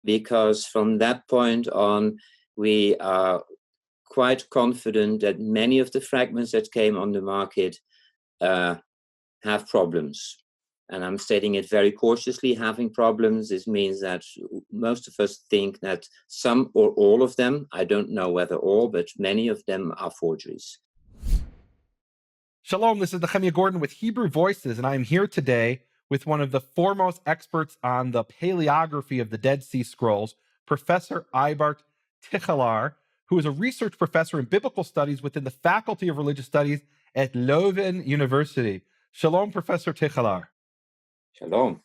because from that point on, we are quite confident that many of the fragments that came on the market have problems. And I'm stating it very cautiously, having problems. This means that most of us think that some or all of them, I don't know whether all, but many of them are forgeries. Shalom, this is Nehemia Gordon with Hebrew Voices, and I'm here today with one of the foremost experts on the paleography of the Dead Sea Scrolls, Professor Eibert Tigchelaar, who is a research professor in biblical studies within the Faculty of Religious Studies at Leuven University. Shalom, Professor Tigchelaar. Shalom.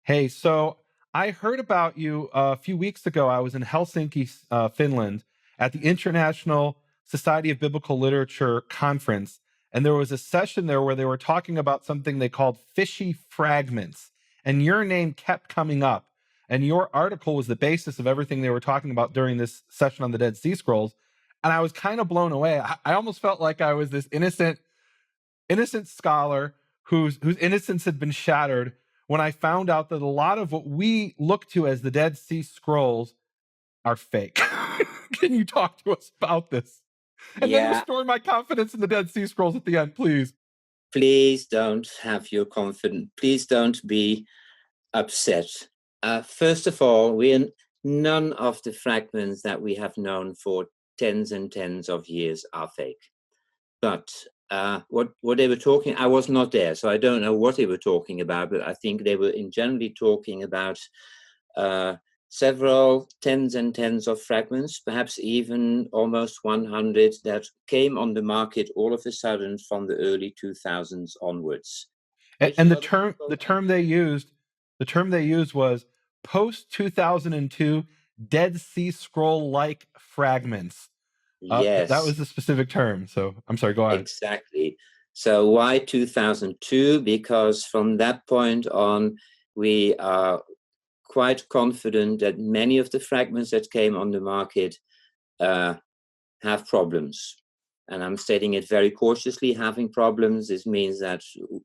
Hey, so I heard about you a few weeks ago. I was in Helsinki, Finland, at the International Society of Biblical Literature conference, and there was a session there where they were talking about something they called fishy fragments, and your name kept coming up, and your article was the basis of everything they were talking about during this session on the Dead Sea Scrolls, and I was kind of blown away. I almost felt like I was this innocent scholar whose innocence had been shattered when I found out that a lot of what we look to as the Dead Sea Scrolls are fake. Can you talk to us about this? And then restore my confidence in the Dead Sea Scrolls at the end, please. Please don't have your confidence. Please don't be upset. First of all, none of the fragments that we have known for tens and tens of years are fake. But what they were talking, I was not there, so I don't know what they were talking about, but I think they were generally talking about several tens and tens of fragments, perhaps even almost 100 that came on the market all of a sudden from the early 2000s onwards. And the term they used was post 2002 Dead Sea Scroll like fragments. Yes. That was the specific term. So I'm sorry, go ahead. Exactly. So why 2002? Because from that point on, we are quite confident that many of the fragments that came on the market have problems. And I'm stating it very cautiously, having problems. This means that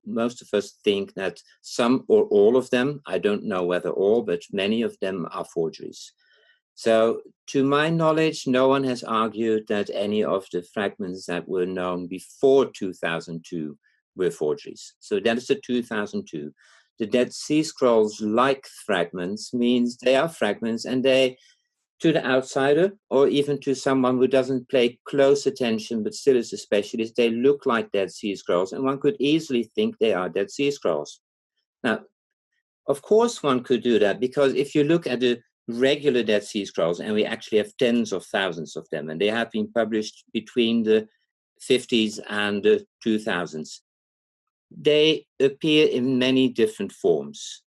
most of us think that some or all of them, I don't know whether all, but many of them are forgeries. So to my knowledge, no one has argued that any of the fragments that were known before 2002 were forgeries. So that is the 2002. The Dead Sea Scrolls like fragments means they are fragments, and they, to the outsider or even to someone who doesn't pay close attention but still is a specialist, they look like Dead Sea Scrolls, and one could easily think they are Dead Sea Scrolls. Now, of course one could do that, because if you look at the regular Dead Sea Scrolls, and we actually have tens of thousands of them, and they have been published between the 50s and the 2000s. They appear in many different forms.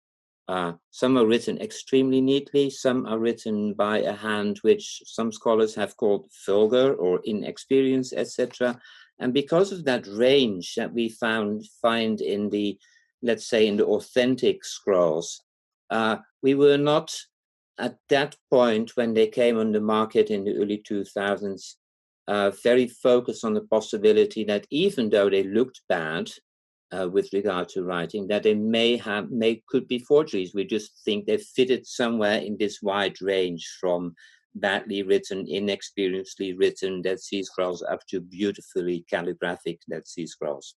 Some are written extremely neatly, some are written by a hand which some scholars have called vulgar or inexperienced, etc. And because of that range that we find in the, let's say, in the authentic scrolls, we were not at that point, when they came on the market in the early 2000s, very focused on the possibility that even though they looked bad with regard to writing, that they could be forgeries. We just think they fitted somewhere in this wide range, from badly written, inexperiencedly written Dead Sea Scrolls up to beautifully calligraphic Dead Sea Scrolls.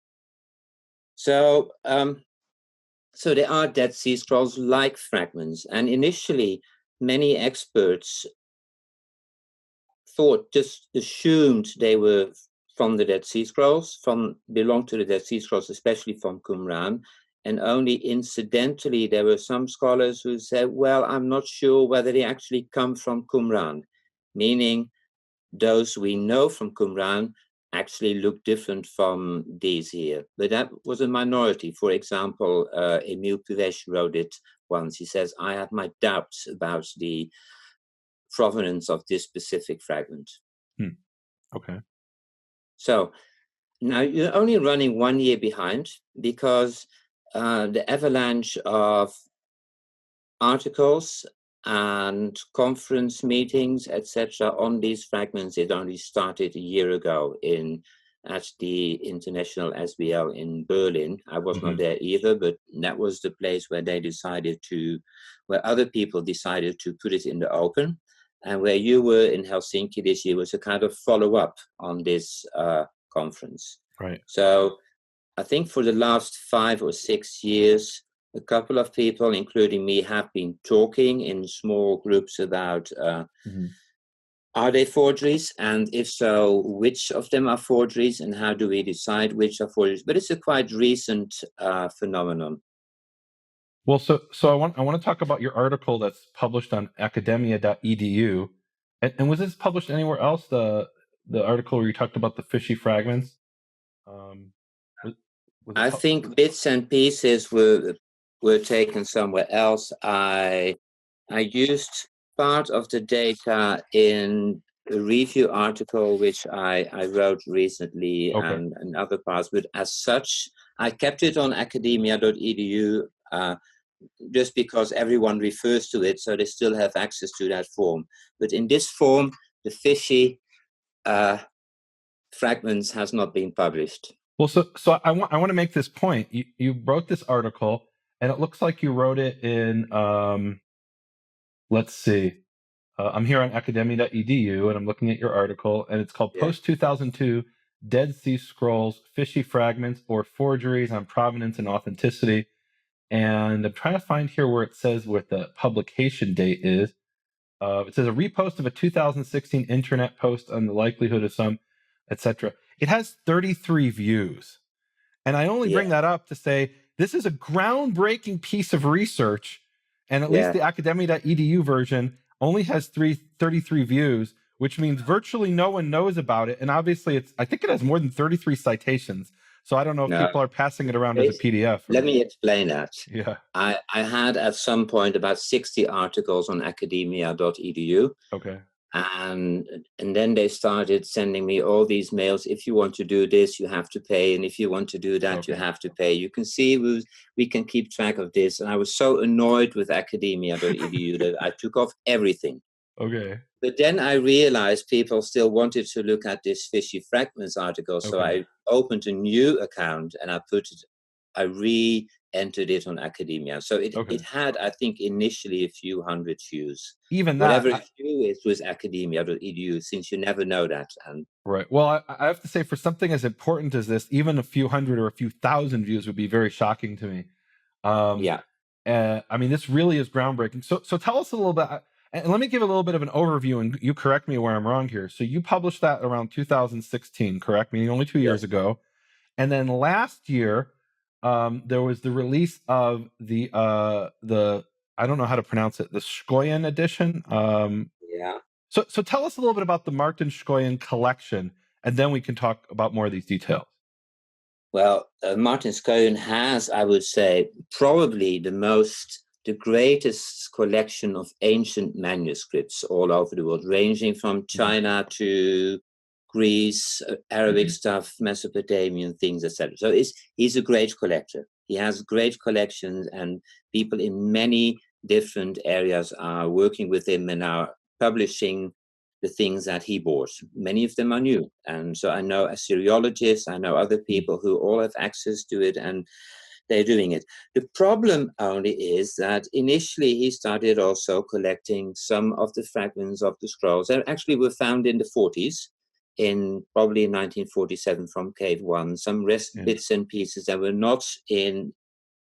So they are Dead Sea Scrolls like fragments, and initially many experts just assumed they were from the Dead Sea Scrolls, belonged to the Dead Sea Scrolls, especially from Qumran. And only incidentally, there were some scholars who said, well, I'm not sure whether they actually come from Qumran, meaning those we know from Qumran actually look different from these here. But that was a minority. For example, Emil Puvesh wrote it once. He says, I have my doubts about the provenance of this specific fragment. Okay. So now you're only running 1 year behind, because the avalanche of articles and conference meetings, etc., on these fragments, it only started a year ago in at the International SBL in Berlin. I was not there either, but that was the place where where other people decided to put it in the open. And where you were in Helsinki this year was a kind of follow-up on this conference. Right. So I think for the last 5 or 6 years, a couple of people, including me, have been talking in small groups about are they forgeries? And if so, which of them are forgeries? And how do we decide which are forgeries? But it's a quite recent phenomenon. Well, so I want to talk about your article that's published on academia.edu. And was this published anywhere else? The article where you talked about the fishy fragments. I think bits and pieces were taken somewhere else. I used part of the data in a review article which I wrote recently, and other parts, but as such, I kept it on academia.edu just because everyone refers to it, so they still have access to that form. But in this form, the fishy fragments has not been published. Well, so I want to make this point. You wrote this article, and it looks like you wrote it in let's see. I'm here on academia.edu, and I'm looking at your article, and it's called Post 2002 Dead Sea Scrolls, Fishy Fragments, or Forgeries on Provenance and Authenticity. And I'm trying to find here where it says what the publication date is. It says a repost of a 2016 internet post on the likelihood of some, etc. It has 33 views. And I only bring that up to say this is a groundbreaking piece of research, and at least the academia.edu version only has 33 views, which means virtually no one knows about it. And obviously, I think it has more than 33 citations. So I don't know if people are passing it around as a PDF. Let me explain that. Yeah. I had at some point about 60 articles on academia.edu. Okay. And then they started sending me all these mails. If you want to do this, you have to pay. And if you want to do that, you have to pay. You can see we can keep track of this. And I was so annoyed with academia.edu that I took off everything. Okay. But then I realized people still wanted to look at this fishy fragments article. So I opened a new account and I re-entered it on academia. So it had, I think, initially a few hundred views. Even whatever view is was academia.edu, since you never know that. And right. Well, I have to say, for something as important as this, even a few hundred or a few thousand views would be very shocking to me. I mean, this really is groundbreaking. So tell us a little bit. And let me give a little bit of an overview, and you correct me where I'm wrong here. So you published that around 2016, correct? Meaning only 2 years ago. And then last year, there was the release of the I don't know how to pronounce it, the Shkoyan edition. So tell us a little bit about the Martin Shkoyan collection, and then we can talk about more of these details. Well, Martin Shkoyan has, I would say, probably the greatest collection of ancient manuscripts all over the world, ranging from China to Greece, Arabic stuff, Mesopotamian things, etc. So he's a great collector. He has great collections, and people in many different areas are working with him and are publishing the things that he bought. Many of them are new. And so I know Assyriologists, I know other people who all have access to it, and they're doing it. The problem only is that initially he started also collecting some of the fragments of the scrolls that actually were found in the 40s, probably in 1947 from Cave 1, some bits and pieces that were not in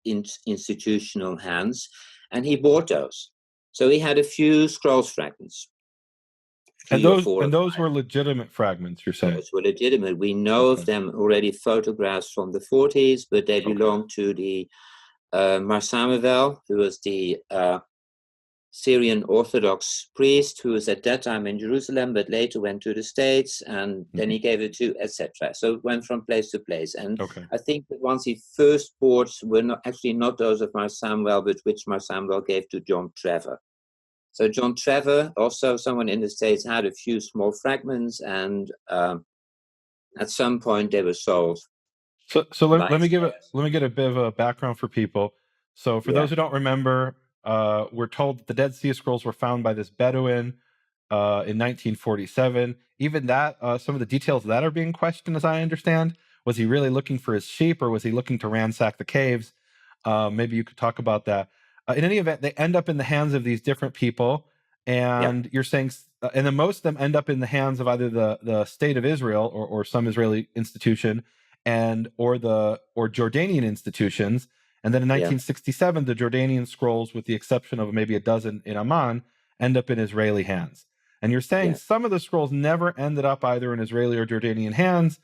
institutional hands, and he bought those. So he had a few scrolls fragments. And those were legitimate fragments, you're saying? Those were legitimate. We know of them already, photographs from the 40s, but they belong to the Mar Samuel, who was the Syrian Orthodox priest who was at that time in Jerusalem, but later went to the States, and then he gave it to, etc. So it went from place to place. And I think the ones he first bought were not those of Mar Samuel, but which Mar Samuel gave to John Trevor. So John Trevor, also someone in the States, had a few small fragments, and at some point they were sold. So let me get a bit of a background for people. So for those who don't remember, we're told that the Dead Sea Scrolls were found by this Bedouin in 1947. Even that, some of the details of that are being questioned, as I understand. Was he really looking for his sheep, or was he looking to ransack the caves? Maybe you could talk about that. In any event, they end up in the hands of these different people, Yeah, and you're saying, and then most of them end up in the hands of either the state of Israel or some Israeli institution, or Jordanian institutions. And then in yeah, 1967, the Jordanian scrolls, with the exception of maybe a dozen in Amman, end up in Israeli hands. And you're saying yeah. some of the scrolls never ended up either in Israeli or Jordanian hands.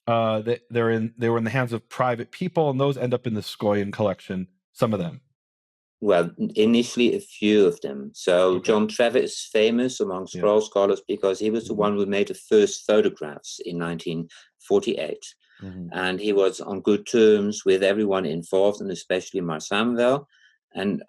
They were in the hands of private people, and those end up in the Scoian collection. Some of them. Well, initially a few of them. So Okay. John Trevor is famous among Yeah. scroll scholars because he was the one who made the first photographs in 1948. And he was on good terms with everyone involved, and especially Mar Samuel. And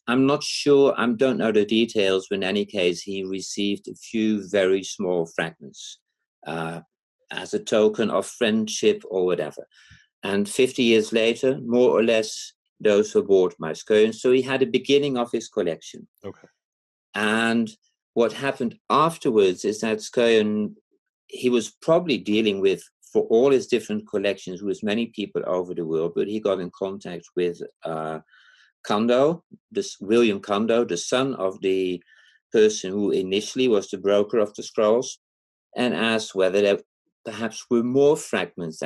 I'm not sure, I don't know the details, but in any case, he received a few very small fragments as a token of friendship or whatever. And 50 years later, more or less, those were bought by Scoian. So he had a beginning of his collection. Okay. And what happened afterwards is that Scoian, he was probably dealing with, for all his different collections, with many people over the world, but he got in contact with Kondo, William Kondo, the son of the person who initially was the broker of the scrolls, and asked whether there perhaps were more fragments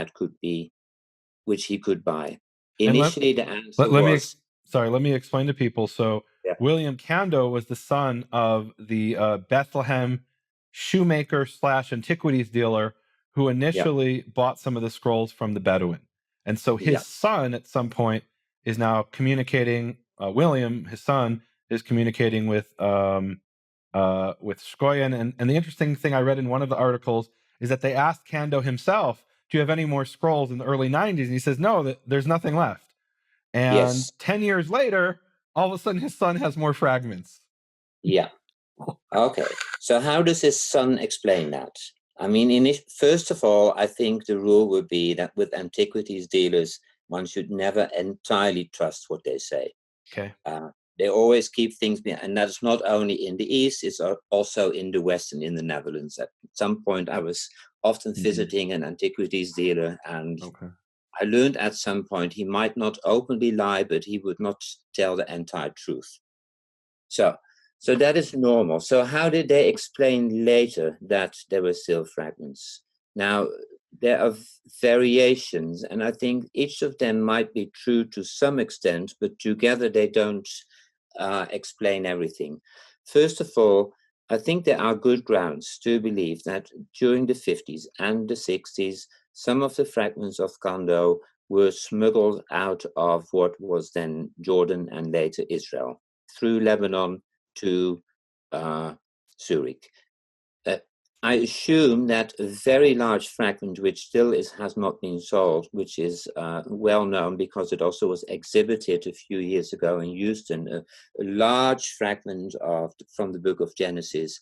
which he could buy. And Initially, the answer let me was let me explain to people. So yeah, William Kondo was the son of the Bethlehem shoemaker / antiquities dealer who yeah, initially bought some of the scrolls from the Bedouin. And so his yeah, son at some point is now communicating. William, his son, is communicating with Scoian. And the interesting thing I read in one of the articles is that they asked Kondo himself, "Do you have any more scrolls in the early '90s?" And he says, "No, there's nothing left." And yes, 10 years later, all of a sudden his son has more fragments. yeah. Okay. So how does his son explain that? I mean, first of all, I think the rule would be that with antiquities dealers, one should never entirely trust what they say. Okay. They always keep things behind, and that's not only in the East, it's also in the West and in the Netherlands. At some point, I was often visiting an antiquities dealer, and Okay. I learned at some point he might not openly lie, but he would not tell the entire truth. So that is normal. So how did they explain later that there were still fragments? Now, there are variations, and I think each of them might be true to some extent, but together they don't explain everything. First of all, I think there are good grounds to believe that during the 50s and the 60s, some of the fragments of Kondo were smuggled out of what was then Jordan and later Israel, through Lebanon to Zurich. I assume that a very large fragment, which still has not been solved, which is well known because it also was exhibited a few years ago in Houston, a large fragment from the book of Genesis.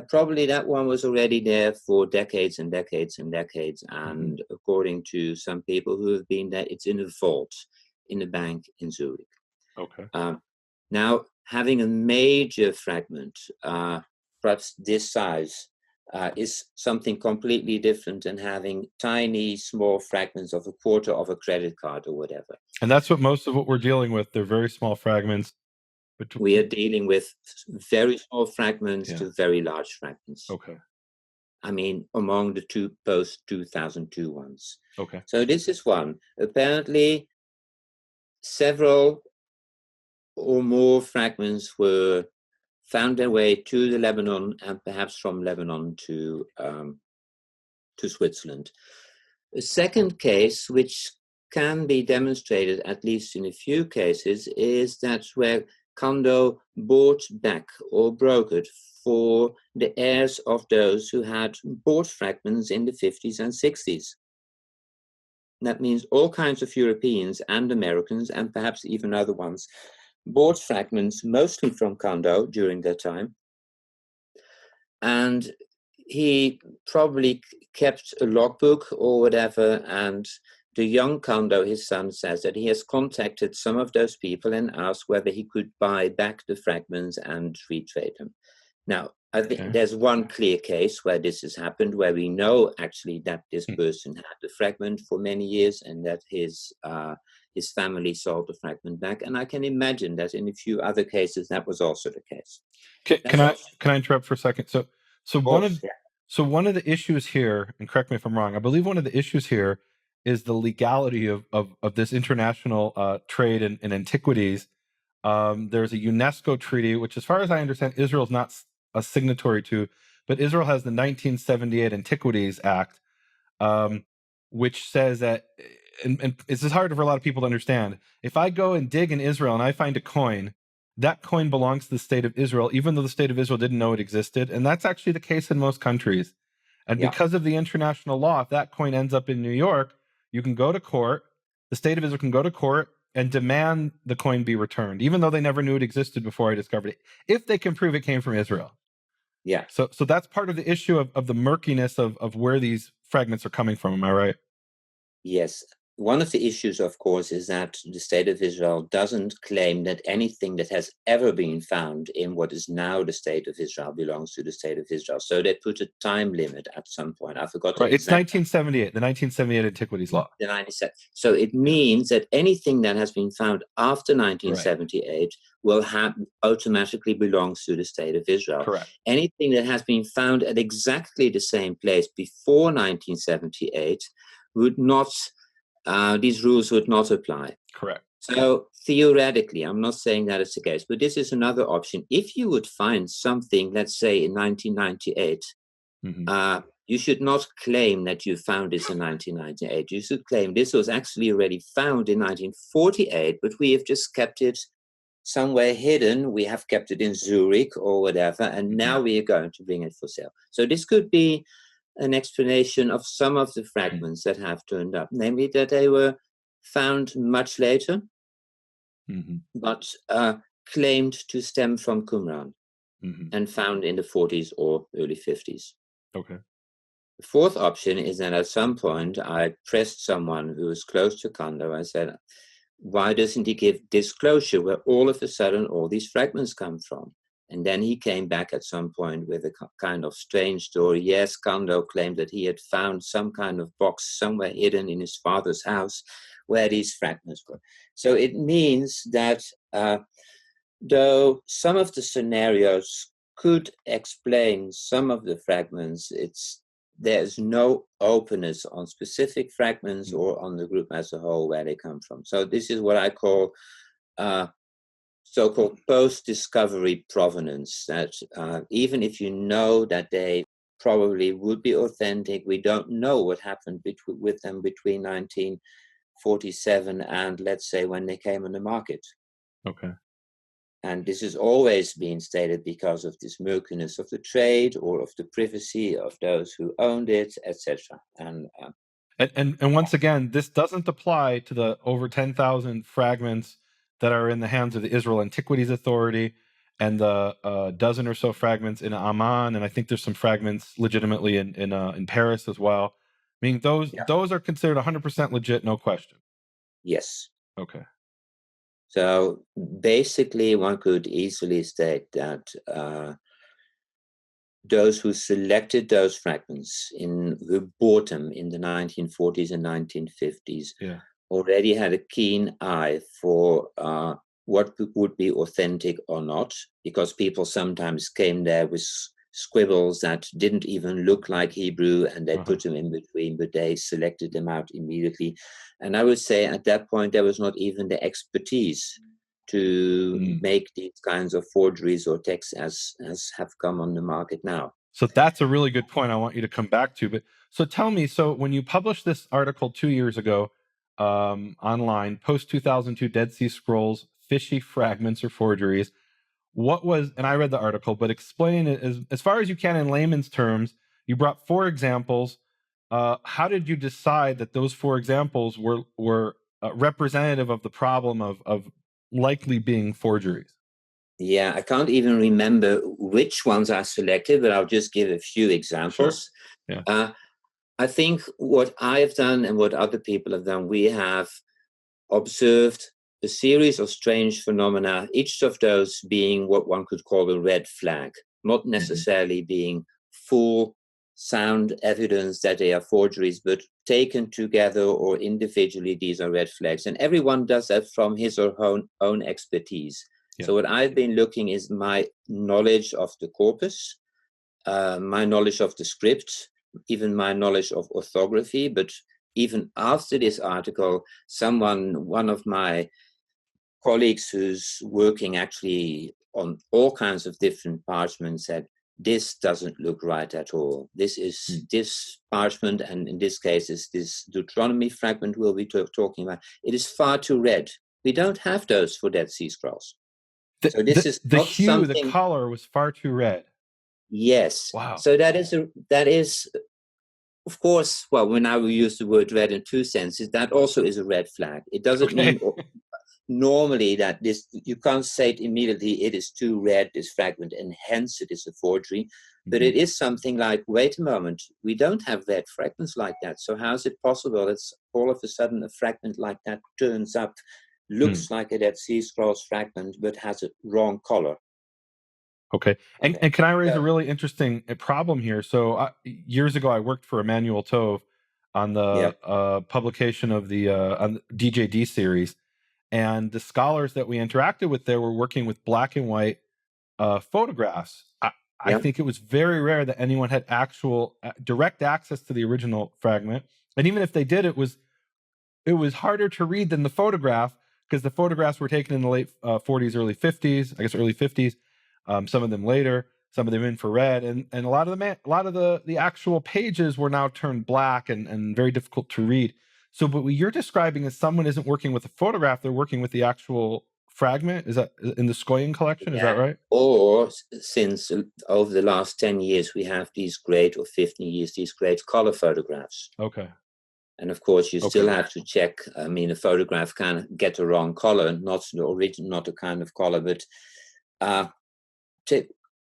Probably that one was already there for decades and decades and decades. And according to some people who have been there, it's in a vault in a bank in Zurich. Okay. Now, having a major fragment, perhaps this size, is something completely different than having tiny, small fragments of a quarter of a credit card or whatever. And that's what most of what we're dealing with. They're very small fragments. We are dealing with very small fragments to very large fragments. Okay. I mean, among the two post-2002 ones. Okay. So this is one. Apparently, several or more fragments were found their way to the Lebanon and perhaps from Lebanon to Switzerland. A second case, which can be demonstrated, at least in a few cases, is that where Kondo bought back or brokered for the heirs of those who had bought fragments in the 50s and 60s. That means all kinds of Europeans and Americans, and perhaps even other ones, bought fragments mostly from Kondo during that time. And he probably kept a logbook or whatever, and the young Kondo, his son, says that he has contacted some of those people and asked whether he could buy back the fragments and retrade them. Now, I think there's one clear case where this has happened, where we know actually that this person had the fragment for many years and that his family sold the fragment back. And I can imagine that in a few other cases that was also the case. Can I interrupt for a second? So one of the issues here, and correct me if I'm wrong, I believe one of the issues here is the legality of this international trade in antiquities. There's a UNESCO treaty, which, as far as I understand, Israel's not a signatory to, but Israel has the 1978 Antiquities Act, which says that, and this is hard for a lot of people to understand. If I go and dig in Israel and I find a coin, that coin belongs to the state of Israel, even though the state of Israel didn't know it existed. And that's actually the case in most countries. And because of the international law, if that coin ends up in New York, you can go to court, the state of Israel can go to court and demand the coin be returned, even though they never knew it existed before I discovered it, if they can prove it came from Israel. Yeah. So that's part of the issue of the murkiness of where these fragments are coming from. Am I right? Yes. One of the issues, of course, is that the state of Israel doesn't claim that anything that has ever been found in what is now the state of Israel belongs to the state of Israel. So they put a time limit at some point. I forgot. Right. It's 1978, the 1978 Antiquities Law. The 97. So it means that anything that has been found after 1978 will automatically belongs to the state of Israel. Correct. Anything that has been found at exactly the same place before 1978 would not. These rules would not apply. Correct. So theoretically, I'm not saying that it's the case, but this is another option. If you would find something, let's say in 1998, you should not claim that you found this in 1998. You should claim this was actually already found in 1948, but we have just kept it somewhere hidden. We have kept it in Zurich or whatever, and now we are going to bring it for sale. So this could be an explanation of some of the fragments that have turned up, namely that they were found much later, but claimed to stem from Qumran and found in the 40s or early 50s. Okay. The fourth option is that at some point I pressed someone who was close to Kando. I said, why doesn't he give disclosure where all of a sudden all these fragments come from? And then he came back at some point with a kind of strange story. Yes, Kando claimed that he had found some kind of box somewhere hidden in his father's house where these fragments were. So it means that though some of the scenarios could explain some of the fragments, there's no openness on specific fragments or on the group as a whole where they come from. So this is what I call so-called post-discovery provenance, that even if you know that they probably would be authentic, we don't know what happened with them between 1947 and, let's say, when they came on the market. Okay. And this has always been stated because of this murkiness of the trade or of the privacy of those who owned it, etc. And once again, this doesn't apply to the over 10,000 fragments that are in the hands of the Israel Antiquities Authority and the dozen or so fragments in Amman, and I think there's some fragments legitimately in Paris as well. I mean, those are considered 100% legit, no question. Yes. Okay. So basically, one could easily state that those who selected those fragments, who bought them in the 1940s and 1950s, already had a keen eye for what would be authentic or not, because people sometimes came there with scribbles that didn't even look like Hebrew, and they put them in between, but they selected them out immediately. And I would say at that point, there was not even the expertise to make these kinds of forgeries or texts as have come on the market now. So that's a really good point I want you to come back to. But so tell me, so when you published this article 2 years ago online, post-2002 Dead Sea Scrolls, fishy fragments or forgeries, what was, and I read the article, but explain it as far as you can in layman's terms. You brought 4 examples. How did you decide that those 4 examples were representative of the problem of likely being forgeries? Yeah, I can't even remember which ones I selected, but I'll just give a few examples. Sure. Yeah. I think what I have done and what other people have done, we have observed a series of strange phenomena, each of those being what one could call a red flag. not necessarily being full sound evidence that they are forgeries, but taken together or individually, these are red flags. And everyone does that from his or her own expertise. Yeah. So what I've been looking is my knowledge of the corpus, my knowledge of the script, even my knowledge of orthography. But even after this article, one of my colleagues who's working actually on all kinds of different parchments said, this doesn't look right at all. This is this parchment, and in this case, is this Deuteronomy fragment we'll be talking about. It is far too red. We don't have those for Dead Sea Scrolls. So this is the not hue, something. the color was far too red. Yes. Wow. So that is, of course. Well, when I will use the word red in two senses, that also is a red flag. It doesn't mean. Normally that this, you can't say it immediately, it is too red, this fragment, and hence it is a forgery. But it is something like, wait a moment, we don't have red fragments like that. So how is it possible that all of a sudden a fragment like that turns up, looks like a Dead Sea Scrolls fragment, but has a wrong color? Okay. And can I raise a really interesting problem here? So years ago, I worked for Emmanuel Tove on the publication of the on DJD series. And the scholars that we interacted with there were working with black and white photographs. I think it was very rare that anyone had actual direct access to the original fragment. And even if they did, it was harder to read than the photograph, because the photographs were taken in the late 40s, early 50s, I guess early 50s, some of them later, some of them infrared, and a lot of the actual pages were now turned black and very difficult to read. So, but what you're describing is someone isn't working with a photograph; they're working with the actual fragment. Is that in the Skoyen collection? Is that right? Or since over the last 10 years, we have these great, or 15 years, these great color photographs. Okay. And of course, you still have to check. I mean, a photograph can get the wrong color, not the original, not the kind of color, but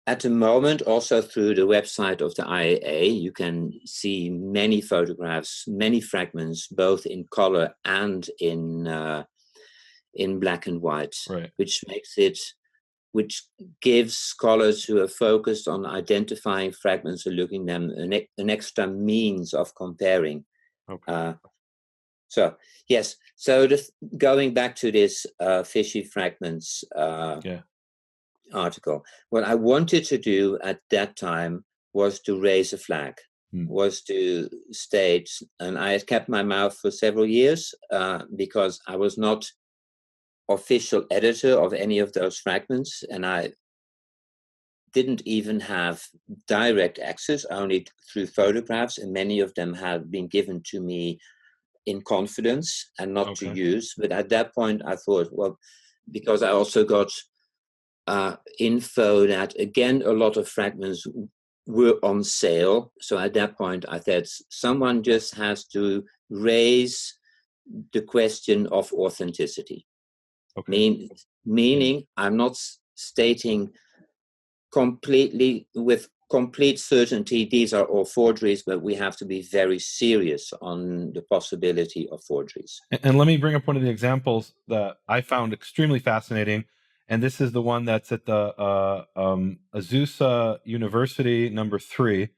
at the moment, also through the website of the IAA, you can see many photographs, many fragments, both in color and in black and white, right. which gives scholars who are focused on identifying fragments or looking them an extra means of comparing. Okay. So yes, so going back to this fishy fragments article, what I wanted to do at that time was to raise a flag, was to state, and I had kept my mouth for several years because I was not official editor of any of those fragments, and I didn't even have direct access, only through photographs, and many of them had been given to me in confidence and not to use. But at that point I thought, well, because I also got info that, again, a lot of fragments were on sale. So at that point I thought someone just has to raise the question of authenticity. Meaning I'm not stating completely with complete certainty these are all forgeries, but we have to be very serious on the possibility of forgeries. And let me bring up one of the examples that I found extremely fascinating. And this is the one that's at the Azusa University #3,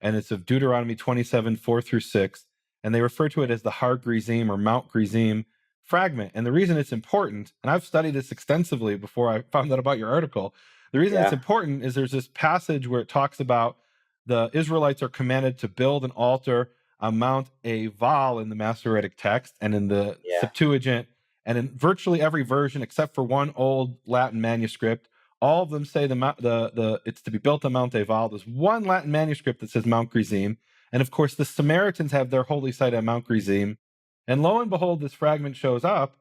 and it's of Deuteronomy 27, 4-6. And they refer to it as the Har Gerizim or Mount Gerizim fragment. And the reason it's important, and I've studied this extensively before I found out about your article, the reason it's important is there's this passage where it talks about the Israelites are commanded to build an altar on Mount Eval in the Masoretic text, and in the Septuagint, and in virtually every version except for one old Latin manuscript, all of them say the it's to be built on Mount Eval. There's one Latin manuscript that says Mount Gerizim, and of course the Samaritans have their holy site at Mount Gerizim. And lo and behold, this fragment shows up,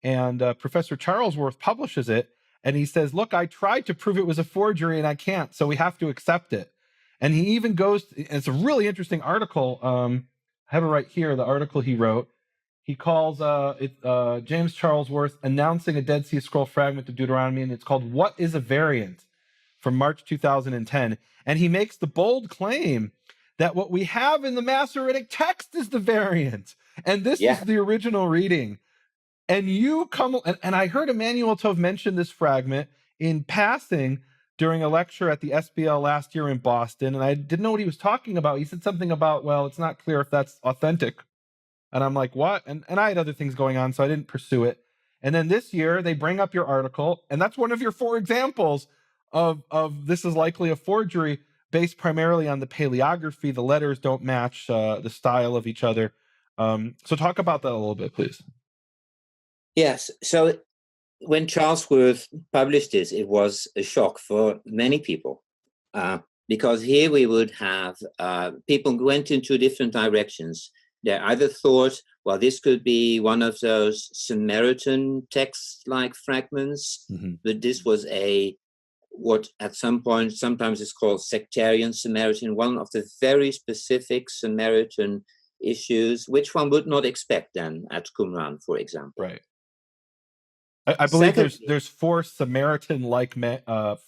and Professor Charlesworth publishes it, and he says, "Look, I tried to prove it was a forgery, and I can't, so we have to accept it." And he even goes, it's a really interesting article. I have it right here, the article he wrote. He calls James Charlesworth announcing a Dead Sea Scroll fragment of Deuteronomy, and it's called "What is a Variant?" from March 2010. And he makes the bold claim that what we have in the Masoretic text is the variant. And this is the original reading. And you come, and I heard Emmanuel Tove mention this fragment in passing, during a lecture at the SBL last year in Boston, and I didn't know what he was talking about. He said something about, well, it's not clear if that's authentic. And I'm like, what? And I had other things going on, so I didn't pursue it. And then this year, they bring up your article, and that's one of your 4 examples of this is likely a forgery based primarily on the paleography. The letters don't match the style of each other. So talk about that a little bit, please. Yes. So when Charles Worth published this, it was a shock for many people, because here we would have people went in 2 different directions. They either thought, well, this could be one of those Samaritan text-like fragments, but this was what at some point sometimes is called sectarian Samaritan, one of the very specific Samaritan issues, which one would not expect then at Qumran, for example. Right. I believe there's 4 Samaritan-like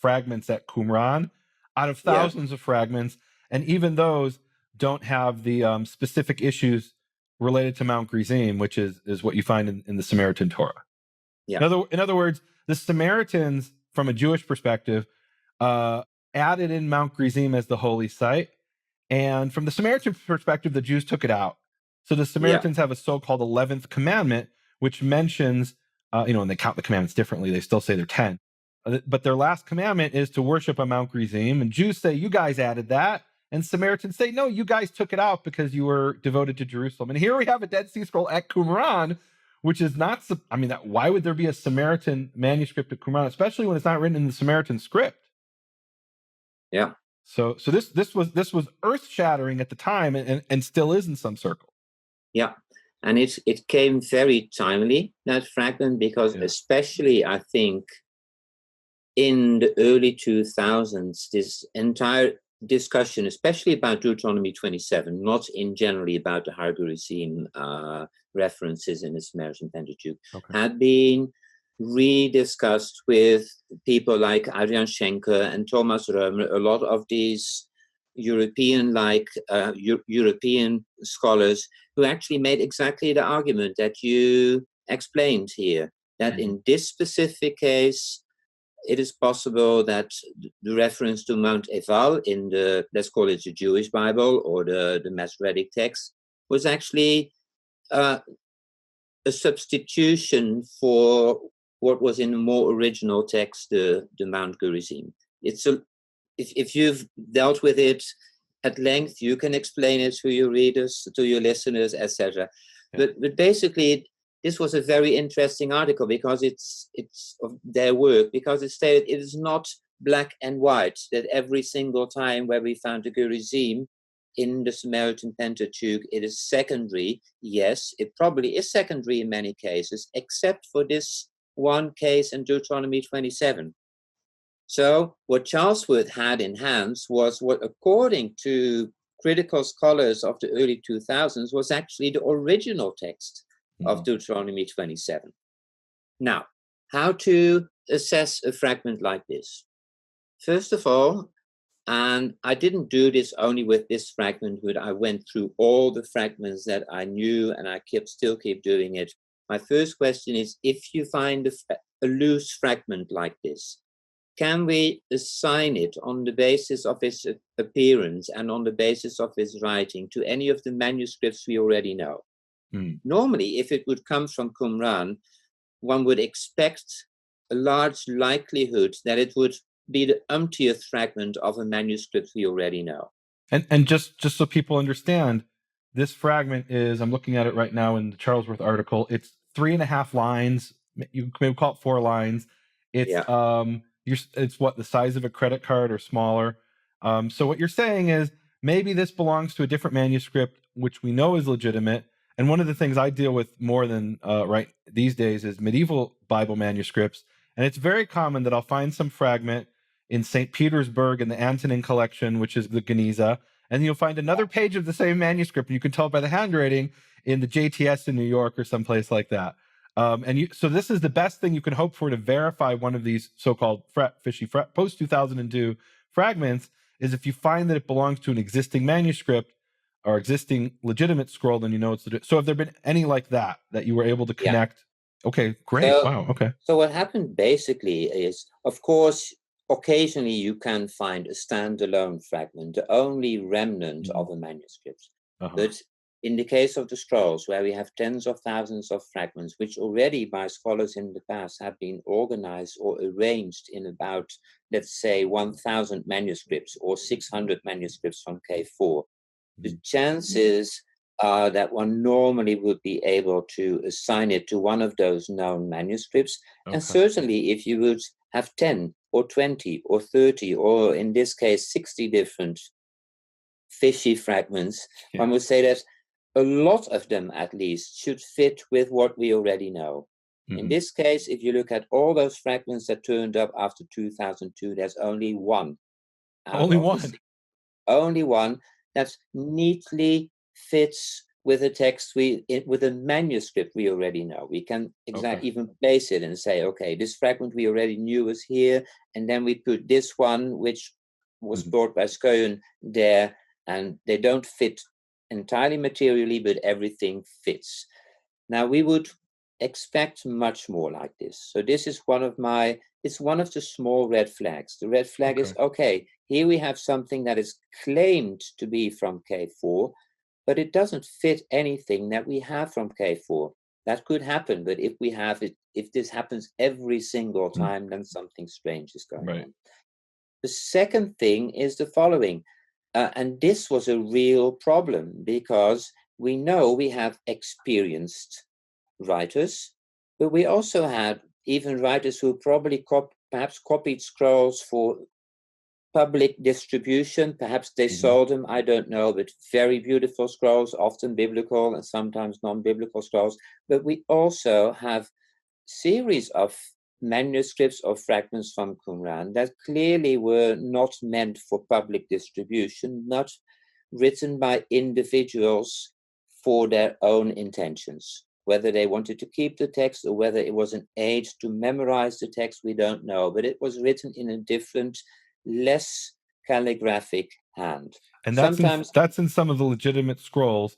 fragments at Qumran out of thousands of fragments, and even those don't have the specific issues related to Mount Gerizim, which is what you find in the Samaritan Torah. Yeah. In other words, the Samaritans, from a Jewish perspective, added in Mount Gerizim as the holy site, and from the Samaritan perspective, the Jews took it out. So the Samaritans have a so-called 11th commandment, which mentions, and they count the commandments differently. They still say they're 10. But their last commandment is to worship on Mount Gerizim. And Jews say, you guys added that. And Samaritans say, no, you guys took it out because you were devoted to Jerusalem. And here we have a Dead Sea Scroll at Qumran, which is not, why would there be a Samaritan manuscript at Qumran, especially when it's not written in the Samaritan script? Yeah. So this was earth-shattering at the time and still is in some circles. Yeah. And it came very timely, that fragment, because especially, I think, in the early 2000s, this entire discussion, especially about Deuteronomy 27, not in generally about the Har Gerizim references in the Samaritan Pentateuch, had been rediscussed with people like Adrian Schenker and Thomas Römer, a lot of these European scholars who actually made exactly the argument that you explained here, that in this specific case, it is possible that the reference to Mount Eval in the, let's call it the Jewish Bible or the Masoretic text, was actually a substitution for what was in the more original text, the Mount Gerizim. If you've dealt with it at length, you can explain it to your readers, to your listeners, etc. But basically, this was a very interesting article because it's of their work, because it stated it is not black and white, that every single time where we found the Gerizim in the Samaritan Pentateuch, it is secondary. Yes, it probably is secondary in many cases, except for this one case in Deuteronomy 27. So what Charles Worth had in hands was what, according to critical scholars of the early 2000s, was actually the original text of Deuteronomy 27. Now, how to assess a fragment like this? First of all, and I didn't do this only with this fragment, but I went through all the fragments that I knew, and I still keep doing it. My first question is, if you find a loose fragment like this, can we assign it on the basis of its appearance and on the basis of its writing to any of the manuscripts we already know? Normally, if it would come from Qumran, one would expect a large likelihood that it would be the umpteenth fragment of a manuscript we already know. And just so people understand, this fragment is, I'm looking at it right now in the Charles Worth article, it's 3.5 lines. You may call it 4 lines. It's it's what, the size of a credit card or smaller. So what you're saying is maybe this belongs to a different manuscript, which we know is legitimate. And one of the things I deal with more than right these days is medieval Bible manuscripts. And it's very common that I'll find some fragment in St. Petersburg in the Antonin collection, which is the Geniza, and you'll find another page of the same manuscript, and you can tell by the handwriting in the JTS in New York or someplace like that. So this is the best thing you can hope for to verify one of these so-called fishy post-2002 fragments, is if you find that it belongs to an existing manuscript or existing legitimate scroll, then you know it's legit. So have there been any like that you were able to connect? Okay, great. Wow, okay. So what happened basically is, of course, occasionally you can find a standalone fragment, the only remnant Mhm. of a manuscript. Uh-huh. But in the case of the scrolls, where we have tens of thousands of fragments, which already by scholars in the past have been organized or arranged in about, let's say, 1,000 manuscripts or 600 manuscripts from K4, the chances are that one normally would be able to assign it to one of those known manuscripts. Okay. And certainly if you would have 10 or 20 or 30, or in this case, 60 different fishy fragments, Yeah. one would say that a lot of them at least should fit with what we already know. In this case, if you look at all those fragments that turned up after 2002, there's only one out Only of the one. six. Only one that neatly fits with a text with a manuscript we already know. We can even place it and say, okay, this fragment we already knew was here, and then we put this one, which was brought by Skøyen there, and they don't fit entirely materially, but everything fits. Now we would expect much more like this. So this is it's one of the small red flags. The red flag is, okay, here we have something that is claimed to be from K4, but it doesn't fit anything that we have from K4. That could happen, but if this happens every single time, then something strange is going on. The second thing is the following, and this was a real problem because we know we have experienced writers, but we also had even writers who probably perhaps copied scrolls for public distribution. Perhaps they sold them, I don't know, but very beautiful scrolls, often biblical and sometimes non-biblical scrolls. But we also have series of manuscripts or fragments from Qumran that clearly were not meant for public distribution, not written by individuals for their own intentions. Whether they wanted to keep the text or whether it was an aid to memorize the text, we don't know. But it was written in a different, less calligraphic hand. And Sometimes that's in some of the legitimate scrolls.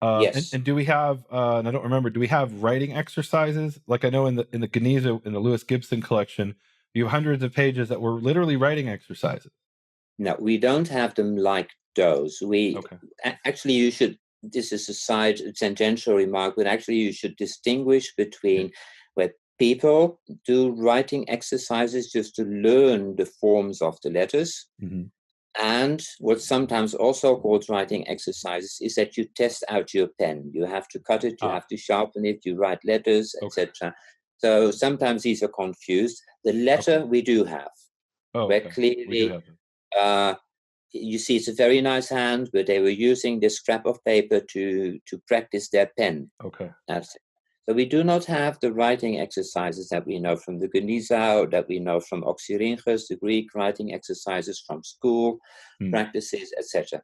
yes. And do we have? And I don't remember. Do we have writing exercises? Like I know in the Geniza, in the Lewis Gibson collection, you have hundreds of pages that were literally writing exercises. No, we don't have them like those. Actually, you should. This is a side tangential remark, but actually, you should distinguish between where people do writing exercises just to learn the forms of the letters. And what's sometimes also called writing exercises is that you test out your pen. You have to cut it, you have to sharpen it, you write letters, etc. So sometimes these are confused. The letter we do have, where clearly We do have them. You see it's a very nice hand, but they were using this scrap of paper to practice their pen. That's it. So we do not have the writing exercises that we know from the Geniza, or that we know from Oxyrhynchus, the Greek writing exercises from school practices, etc.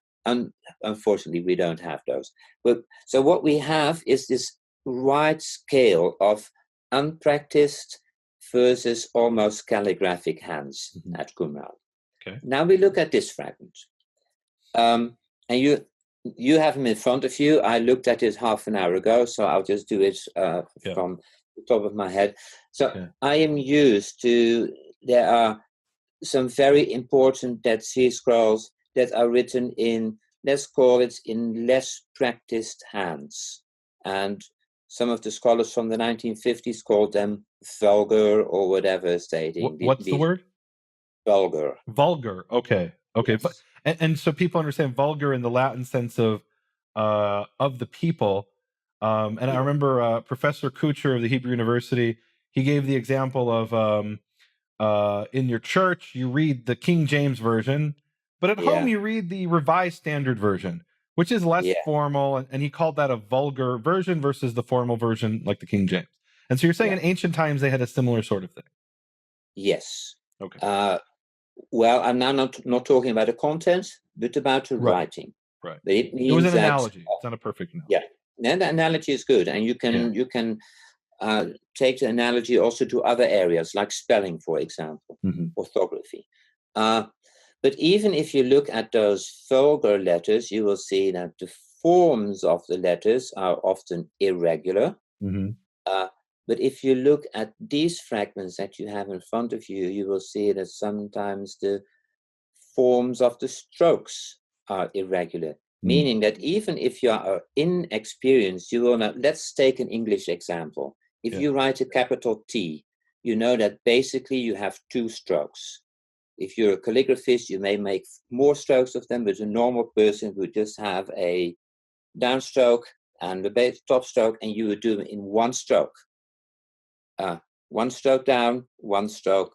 Unfortunately, we don't have those. But so what we have is this wide scale of unpracticed versus almost calligraphic hands at Qumran. Now we look at this fragment, and you have them in front of you. I looked at it half an hour ago, so I'll just do it from the top of my head. So I am used to, there are some very important Dead Sea Scrolls that are written in, let's call it, in less practiced hands. And some of the scholars from the 1950s called them vulgar or whatever, stating. What's the word? Vulgar. Vulgar. Okay. Yes. And so people understand vulgar in the Latin sense of the people. And I remember Professor Kucher of the Hebrew University, he gave the example of in your church you read the King James version, but at home you read the Revised Standard Version, which is less formal, and he called that a vulgar version versus the formal version like the King James. And so you're saying in ancient times they had a similar sort of thing. Yes. Well, I'm now not talking about the content, but about the writing. Right. But it means it was an that, analogy. It's not a perfect analogy. Yeah, the analogy is good, and you can take the analogy also to other areas like spelling, for example, orthography. But even if you look at those vulgar letters, you will see that the forms of the letters are often irregular. But if you look at these fragments that you have in front of you, you will see that sometimes the forms of the strokes are irregular, meaning that even if you are inexperienced, you will not. Let's take an English example. If you write a capital T, you know that basically you have two strokes. If you're a calligraphist, you may make more strokes of them, but a normal person would just have a downstroke and the top stroke, and you would do them in one stroke. One stroke down, one stroke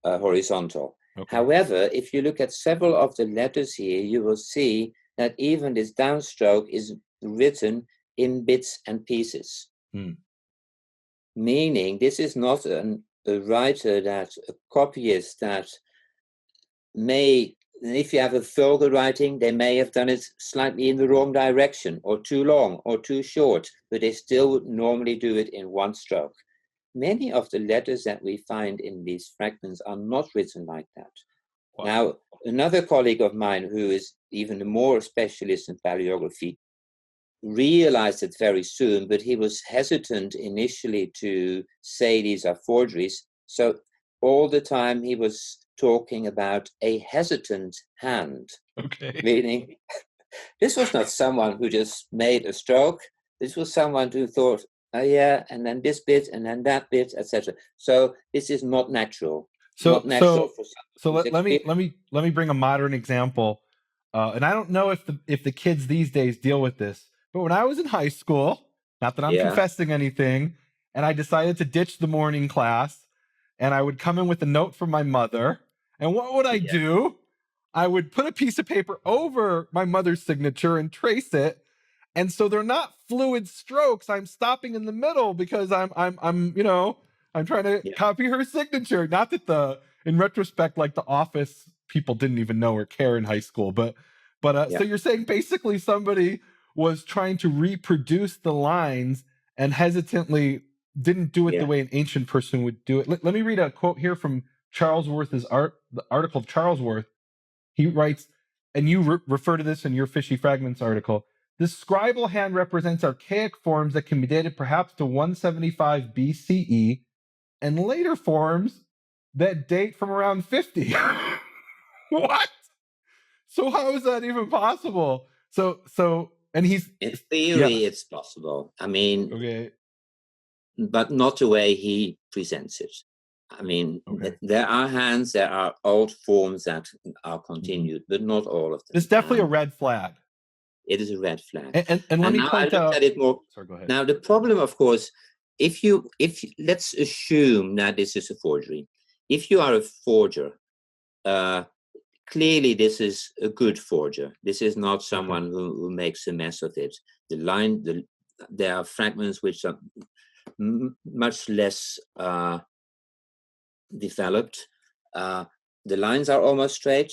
horizontal. Okay. However, if you look at several of the letters here, you will see that even this downstroke is written in bits and pieces. Meaning this is not a writer, that a copyist that may, if you have a vulgar writing, they may have done it slightly in the wrong direction, or too long or too short, but they still would normally do it in one stroke. Many of the letters that we find in these fragments are not written like that. Wow. Now, another colleague of mine who is even more specialist in paleography realized it very soon, but he was hesitant initially to say these are forgeries. So all the time he was talking about a hesitant hand. Okay. Meaning this was not someone who just made a stroke. This was someone who thought, oh yeah, and then this bit, and then that bit, etc. So this is not natural. So let me bring a modern example, and I don't know if the kids these days deal with this, but when I was in high school, not that I'm confessing anything, and I decided to ditch the morning class, and I would come in with a note from my mother, and what would I do? I would put a piece of paper over my mother's signature and trace it. And so they're not fluid strokes. I'm stopping in the middle because I'm trying to copy her signature. Not that in retrospect, like the office people didn't even know or care in high school, but so you're saying basically somebody was trying to reproduce the lines and hesitantly didn't do it the way an ancient person would do it. Let me read a quote here from Charlesworth's the article of Charlesworth. He writes, and you refer to this in your Fishy Fragments article, this scribal hand represents archaic forms that can be dated perhaps to 175 BCE and later forms that date from around 50. What? So how is that even possible? And he's... In theory, it's possible. I mean, but not the way he presents it. I mean, there are hands, there are old forms that are continued, but not all of them. It's definitely a red flag. It is a red flag. And let me point out... at it more. Sorry, go ahead. Now, the problem, of course, if let's assume that this is a forgery. If you are a forger, clearly this is a good forger. This is not someone who makes a mess of it. There are fragments which are much less developed. The lines are almost straight.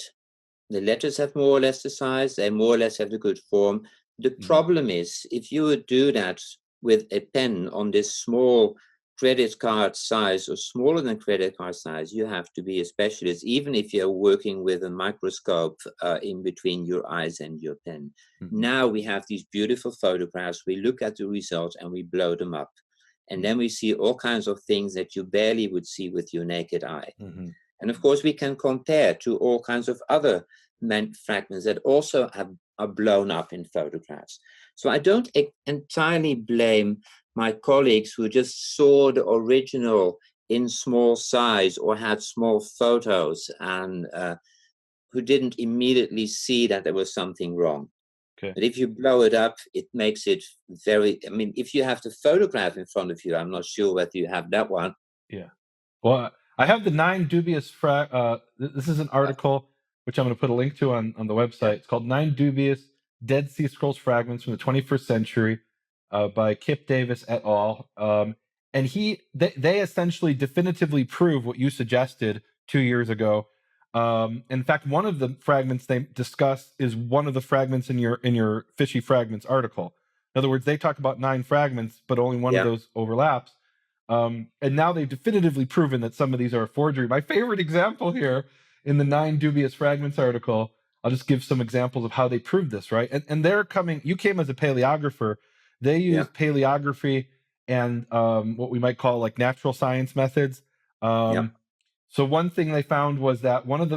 The letters have more or less the size. They more or less have the good form. The problem is, if you would do that with a pen on this small credit card size or smaller than credit card size, you have to be a specialist, even if you're working with a microscope in between your eyes and your pen. Now we have these beautiful photographs. We look at the results and we blow them up. And then we see all kinds of things that you barely would see with your naked eye. And of course, we can compare to all kinds of other fragments that also are blown up in photographs. So I don't entirely blame my colleagues who just saw the original in small size or had small photos and who didn't immediately see that there was something wrong. But if you blow it up, it makes it very... I mean, if you have the photograph in front of you, I'm not sure whether you have that one. Yeah. Well, I have the 9 dubious... this is an article which I'm going to put a link to on the website. It's called 9 Dubious Dead Sea Scrolls Fragments from the 21st Century by Kip Davis et al. And they essentially definitively prove what you suggested 2 years ago. In fact, one of the fragments they discuss is one of the fragments in your Fishy Fragments article. In other words, they talk about 9 fragments, but only one of those overlaps. And now they've definitively proven that some of these are a forgery. My favorite example here in the 9 Dubious Fragments article, I'll just give some examples of how they proved this, right? And they're coming... You came as a paleographer. They use paleography and what we might call like natural science methods. Yeah. So one thing they found was that one of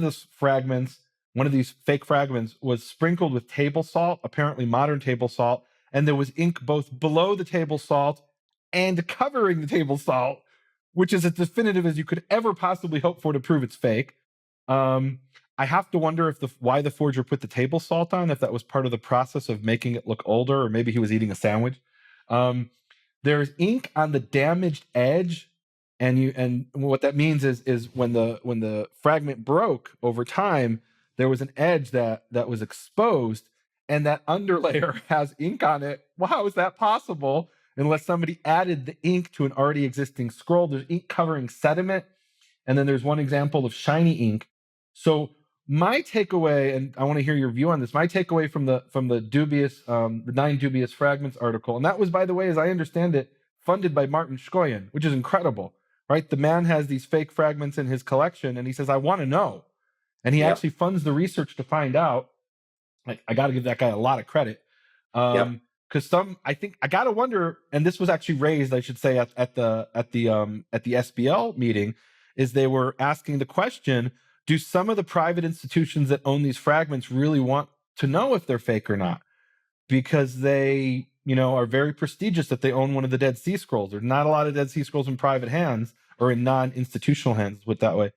these fake fragments was sprinkled with table salt, apparently modern table salt, and there was ink both below the table salt and covering the table salt, which is as definitive as you could ever possibly hope for to prove it's fake. I have to wonder if why the forger put the table salt on, if that was part of the process of making it look older, or maybe he was eating a sandwich. There's ink on the damaged edge, and what that means is when the fragment broke over time, there was an edge that was exposed, and that underlayer has ink on it. Well, how is that possible? Unless somebody added the ink to an already existing scroll. There's ink covering sediment, and then there's one example of shiny ink. So my takeaway, and I want to hear your view on this. My takeaway from the dubious, the 9 dubious fragments article, and that was, by the way, as I understand it, funded by Martin Shkoyan, which is incredible, right? The man has these fake fragments in his collection, and he says, "I want to know," and he actually funds the research to find out. Like, I got to give that guy a lot of credit, because I think I got to wonder, and this was actually raised, I should say, at the SBL meeting, is they were asking the question: do some of the private institutions that own these fragments really want to know if they're fake or not? Because they, are very prestigious that they own one of the Dead Sea Scrolls. There's not a lot of Dead Sea Scrolls in private hands or in non-institutional hands, put that way.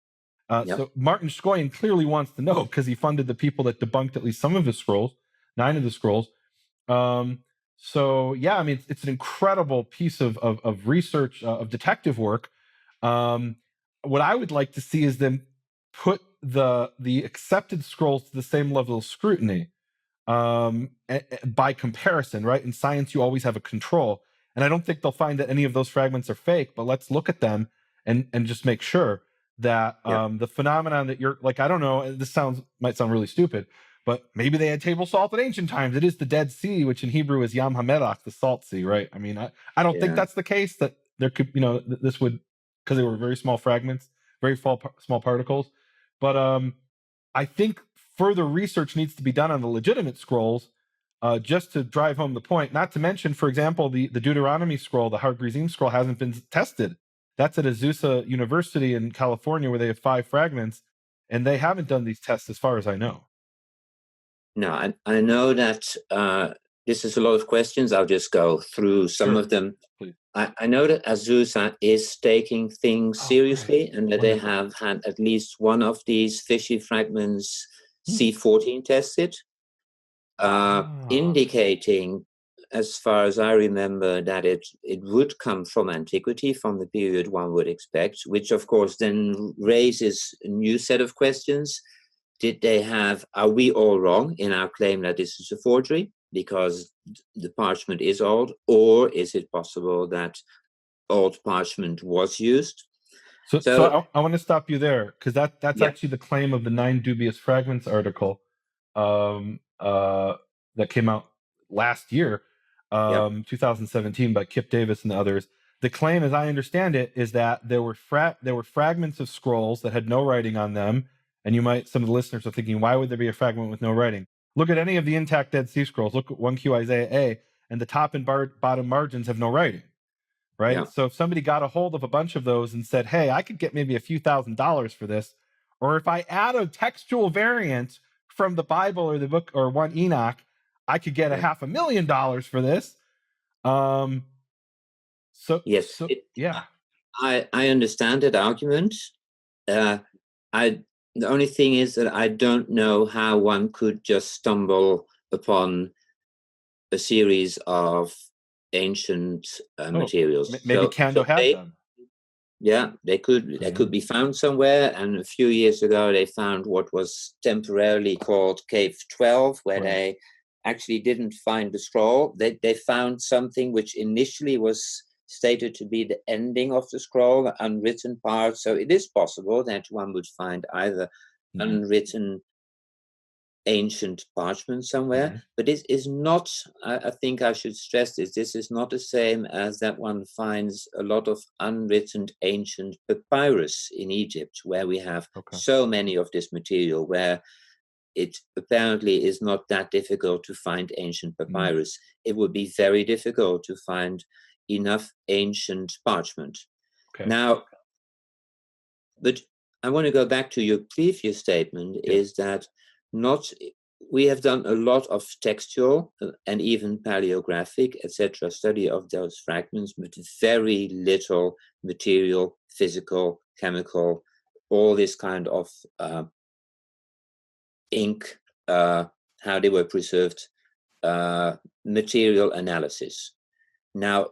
So Martin Shkoyan clearly wants to know, because he funded the people that debunked at least some of his scrolls, 9 of the scrolls. So yeah, I mean, it's an incredible piece of research, of detective work. What I would like to see is them put the accepted scrolls to the same level of scrutiny, by comparison, right? In science, you always have a control, and I don't think they'll find that any of those fragments are fake. But let's look at them and just make sure that the phenomenon that you're like, I don't know, this might sound really stupid, but maybe they had table salt in ancient times. It is the Dead Sea, which in Hebrew is Yam HaMelach, the Salt Sea, right? I mean, I don't think that's the case, that there could, this would, because they were very small fragments, very small particles. But I think further research needs to be done on the legitimate scrolls, just to drive home the point. Not to mention, for example, the Deuteronomy scroll, the Har Gerizim scroll, hasn't been tested. That's at Azusa University in California, where they have 5 fragments, and they haven't done these tests as far as I know. No, I know that this is a lot of questions. I'll just go through some of them. Please. I know that Azusa is taking things seriously, and that they have had at least one of these fishy fragments C14 tested, indicating, as far as I remember, that it would come from antiquity, from the period one would expect, which of course then raises a new set of questions. Are we all wrong in our claim that this is a forgery because the parchment is old, or is it possible that old parchment was used? So I want to stop you there, because that's actually the claim of the 9 Dubious Fragments article, that came out last year, 2017, by Kip Davis and others. The claim, as I understand it, is that there were fragments of scrolls that had no writing on them. And some of the listeners are thinking, why would there be a fragment with no writing? Look at any of the intact Dead Sea Scrolls. Look at 1Q Isaiah A, and the top and bottom margins have no writing, right? Yeah. So if somebody got a hold of a bunch of those and said, hey, I could get maybe a few $1,000s for this, or if I add a textual variant from the Bible or the book or 1 Enoch, I could get $500,000 for this. I understand that argument. The only thing is that I don't know how one could just stumble upon a series of ancient materials. Maybe Kando had them. Yeah, they could be found somewhere. And a few years ago, they found what was temporarily called Cave 12, where they actually didn't find the scroll. They found something which initially was stated to be the ending of the scroll, the unwritten part. So it is possible that one would find either unwritten ancient parchment somewhere, but this is not, I think I should stress this is not the same as that one finds a lot of unwritten ancient papyrus in Egypt, where we have so many of this material, where it apparently is not that difficult to find ancient papyrus. It would be very difficult to find enough ancient parchment. Okay. Now, but I want to go back to your previous statement, is that we have done a lot of textual and even paleographic, etc., study of those fragments, but very little material, physical, chemical, all this kind of ink, how they were preserved, material analysis. Now,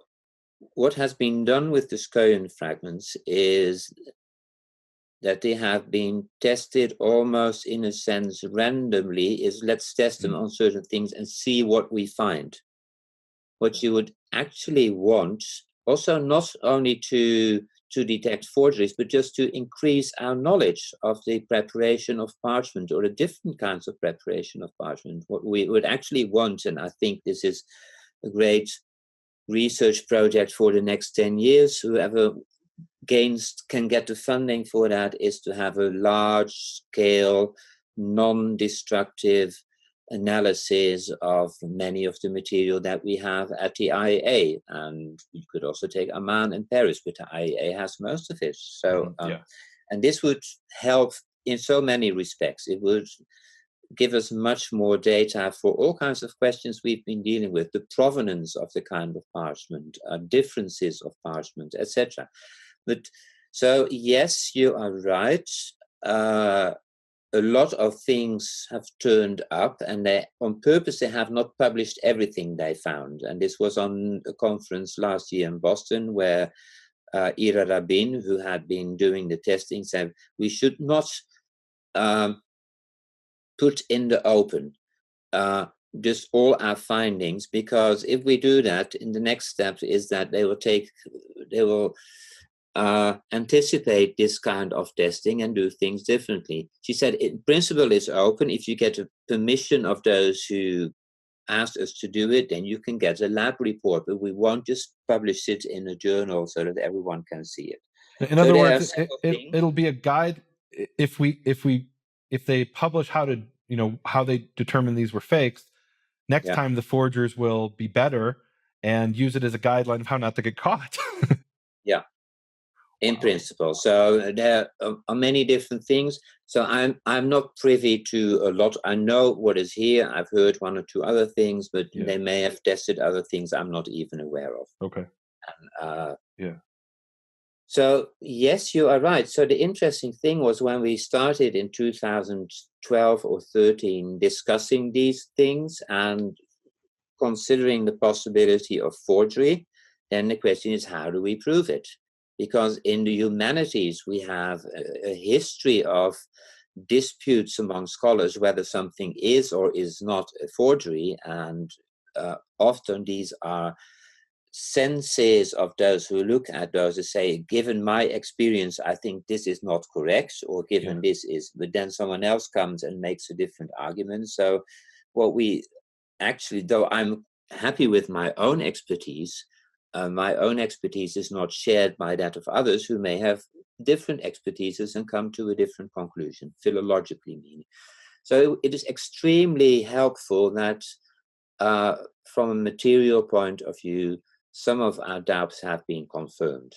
what has been done with the Skoyen fragments is that they have been tested almost in a sense randomly, is let's test them on certain things and see what we find. What you would actually want, also not only to detect forgeries, but just to increase our knowledge of the preparation of parchment or the different kinds of preparation of parchment. What we would actually want, and I think this is a great research project for the next 10 years, whoever can get the funding for that, is to have a large scale, non-destructive analysis of many of the material that we have at the IAA. And you could also take Amman and Paris, but the IAA has most of it. So, and this would help in so many respects. It would give us much more data for all kinds of questions we've been dealing with, the provenance of the kind of parchment, differences of parchment, etc. But so, yes, you are right. A lot of things have turned up, and they, on purpose, they have not published everything they found. And this was on a conference last year in Boston, where Ira Rabin, who had been doing the testing, said we should not put in the open just all our findings, because if we do that, in the next step is that they will anticipate this kind of testing and do things differently. She said, in principle, it's open. If you get a permission of those who asked us to do it, then you can get a lab report, but we won't just publish it in a journal so that everyone can see it. In other words, it'll be a guide if they publish how they determine these were fakes. Next time the forgers will be better and use it as a guideline of how not to get caught. In principle. So there are many different things. So I'm not privy to a lot. I know what is here. I've heard one or two other things, but they may have tested other things I'm not even aware of. Okay. And, so yes, you are right. So the interesting thing was when we started in 2012 or 13 discussing these things and considering the possibility of forgery, then the question is, how do we prove it? Because in the humanities, we have a history of disputes among scholars whether something is or is not a forgery. And often these are senses of those who look at those and say, given my experience, I think this is not correct, or given this is, but then someone else comes and makes a different argument. So what we actually, though I'm happy with my own expertise is not shared by that of others who may have different expertises and come to a different conclusion, philologically meaning. So it is extremely helpful that from a material point of view, some of our doubts have been confirmed.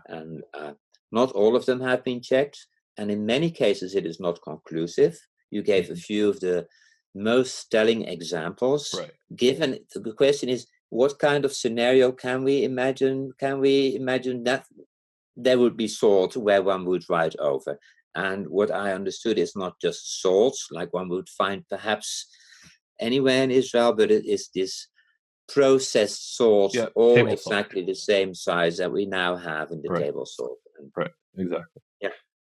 And not all of them have been checked. And in many cases, it is not conclusive. You gave a few of the most telling examples. Given the question is, what kind of scenario can we imagine? Can we imagine that there would be salt where one would write over? And what I understood is not just salt, like one would find perhaps anywhere in Israel, but it is this processed salt, all exactly the same size that we now have in the table salt. Right, exactly.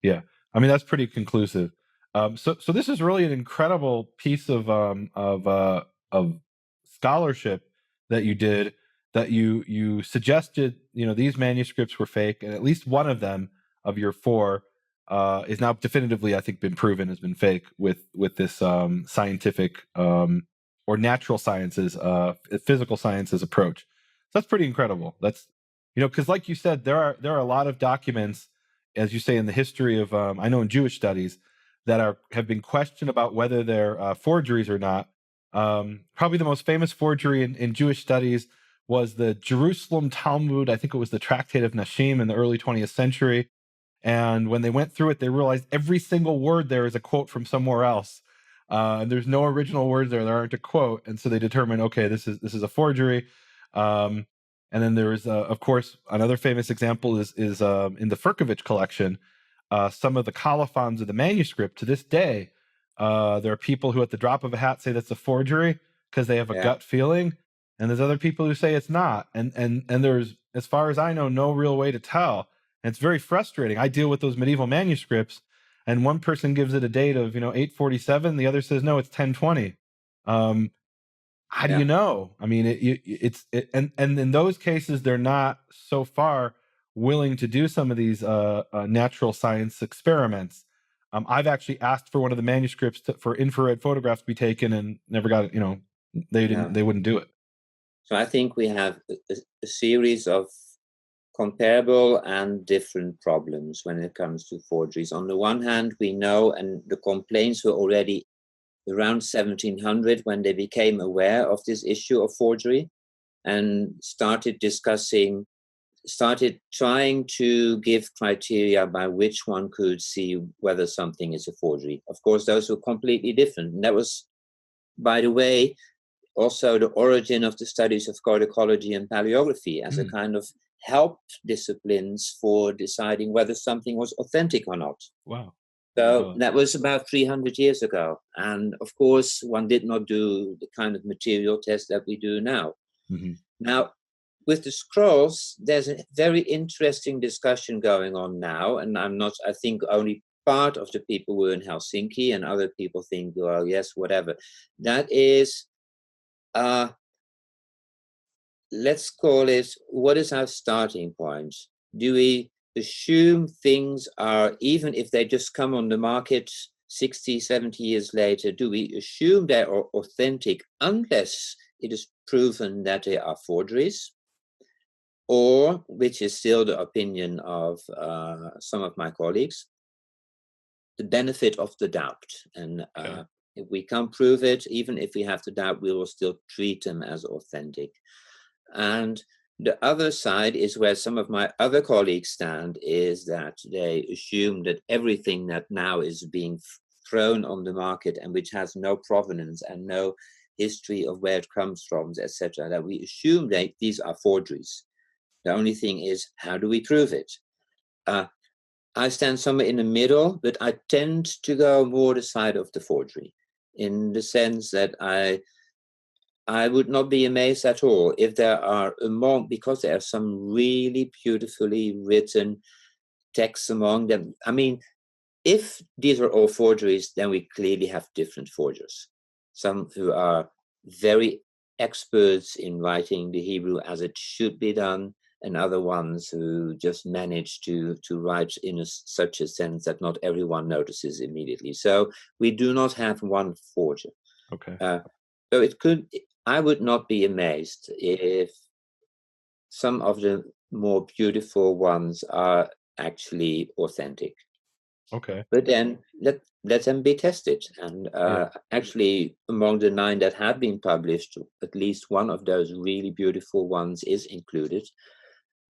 Yeah. I mean, that's pretty conclusive. So this is really an incredible piece of scholarship that you did, that you suggested, these manuscripts were fake, and at least one of them of your four is now definitively, I think, been proven has been fake with this scientific or natural sciences, physical sciences approach. So that's pretty incredible. That's, because like you said, there are a lot of documents, as you say, in the history of, I know in Jewish studies, that have been questioned about whether they're forgeries or not. Probably the most famous forgery in Jewish studies was the Jerusalem Talmud. I think it was the Tractate of Nashim in the early 20th century. And when they went through it, they realized every single word there is a quote from somewhere else. And there's no original words there. There aren't a quote. And so they determined, okay, this is a forgery. And then there is, of course, another famous example is in the Furkovich collection. Some of the colophons of the manuscript to this day, there are people who at the drop of a hat say that's a forgery because they have a gut feeling. And there's other people who say it's not. And there's, as far as I know, no real way to tell. And it's very frustrating. I deal with those medieval manuscripts, and one person gives it a date of 847, the other says no, it's 1020. How do you know? I mean, and in those cases, they're not so far willing to do some of these natural science experiments. I've actually asked for one of the manuscripts for infrared photographs to be taken, and never got it. They wouldn't do it. So I think we have a series of comparable and different problems when it comes to forgeries. On the one hand, we know, and the complaints were already around 1700 when they became aware of this issue of forgery and started trying to give criteria by which one could see whether something is a forgery. Of course, those were completely different. And that was, by the way, also the origin of the studies of codicology and paleography as a kind of help disciplines for deciding whether something was authentic or not. Wow. So that was about 300 years ago. And of course, one did not do the kind of material test that we do now. Mm-hmm. Now, with the scrolls, there's a very interesting discussion going on now. And I think only part of the people were in Helsinki, and other people think, well, yes, whatever. That is, let's call it, what is our starting point? Do we assume things are, even if they just come on the market 60, 70 years later, do we assume they are authentic unless it is proven that they are forgeries? Or, which is still the opinion of some of my colleagues, the benefit of the doubt. And if we can't prove it, even if we have the doubt, we will still treat them as authentic. And the other side is where some of my other colleagues stand, is that they assume that everything that now is being thrown on the market and which has no provenance and no history of where it comes from, etc., that we assume that these are forgeries. The only thing is, how do we prove it? I stand somewhere in the middle, but I tend to go more the side of the forgery, in the sense that I would not be amazed at all if there are because there are some really beautifully written texts among them. I mean, if these are all forgeries, then we clearly have different forgers. Some who are very experts in writing the Hebrew as it should be done, and other ones who just manage to write in such a sense that not everyone notices immediately. So we do not have one forger. Okay. So I would not be amazed if some of the more beautiful ones are actually authentic. Okay. But then let them be tested. And actually, among the 9 that have been published, at least one of those really beautiful ones is included.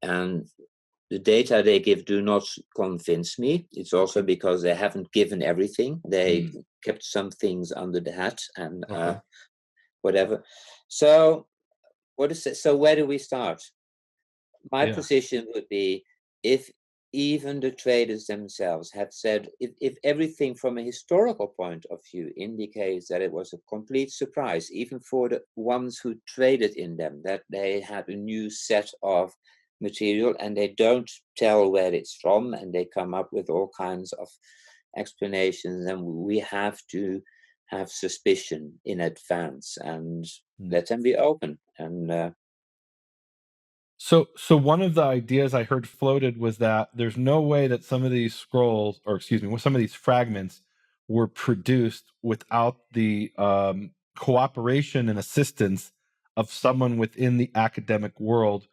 And the data they give do not convince me. It's also because they haven't given everything. They kept some things under the hat and whatever. So what is it? So where do we start? My position would be, if even the traders themselves had said, if everything from a historical point of view indicates that it was a complete surprise, even for the ones who traded in them, that they had a new set of material and they don't tell where it's from and they come up with all kinds of explanations, then we have to have suspicion in advance and let them be open. And So one of the ideas I heard floated was that there's no way that some of these scrolls, or excuse me, some of these fragments were produced without the cooperation and assistance of someone within the academic world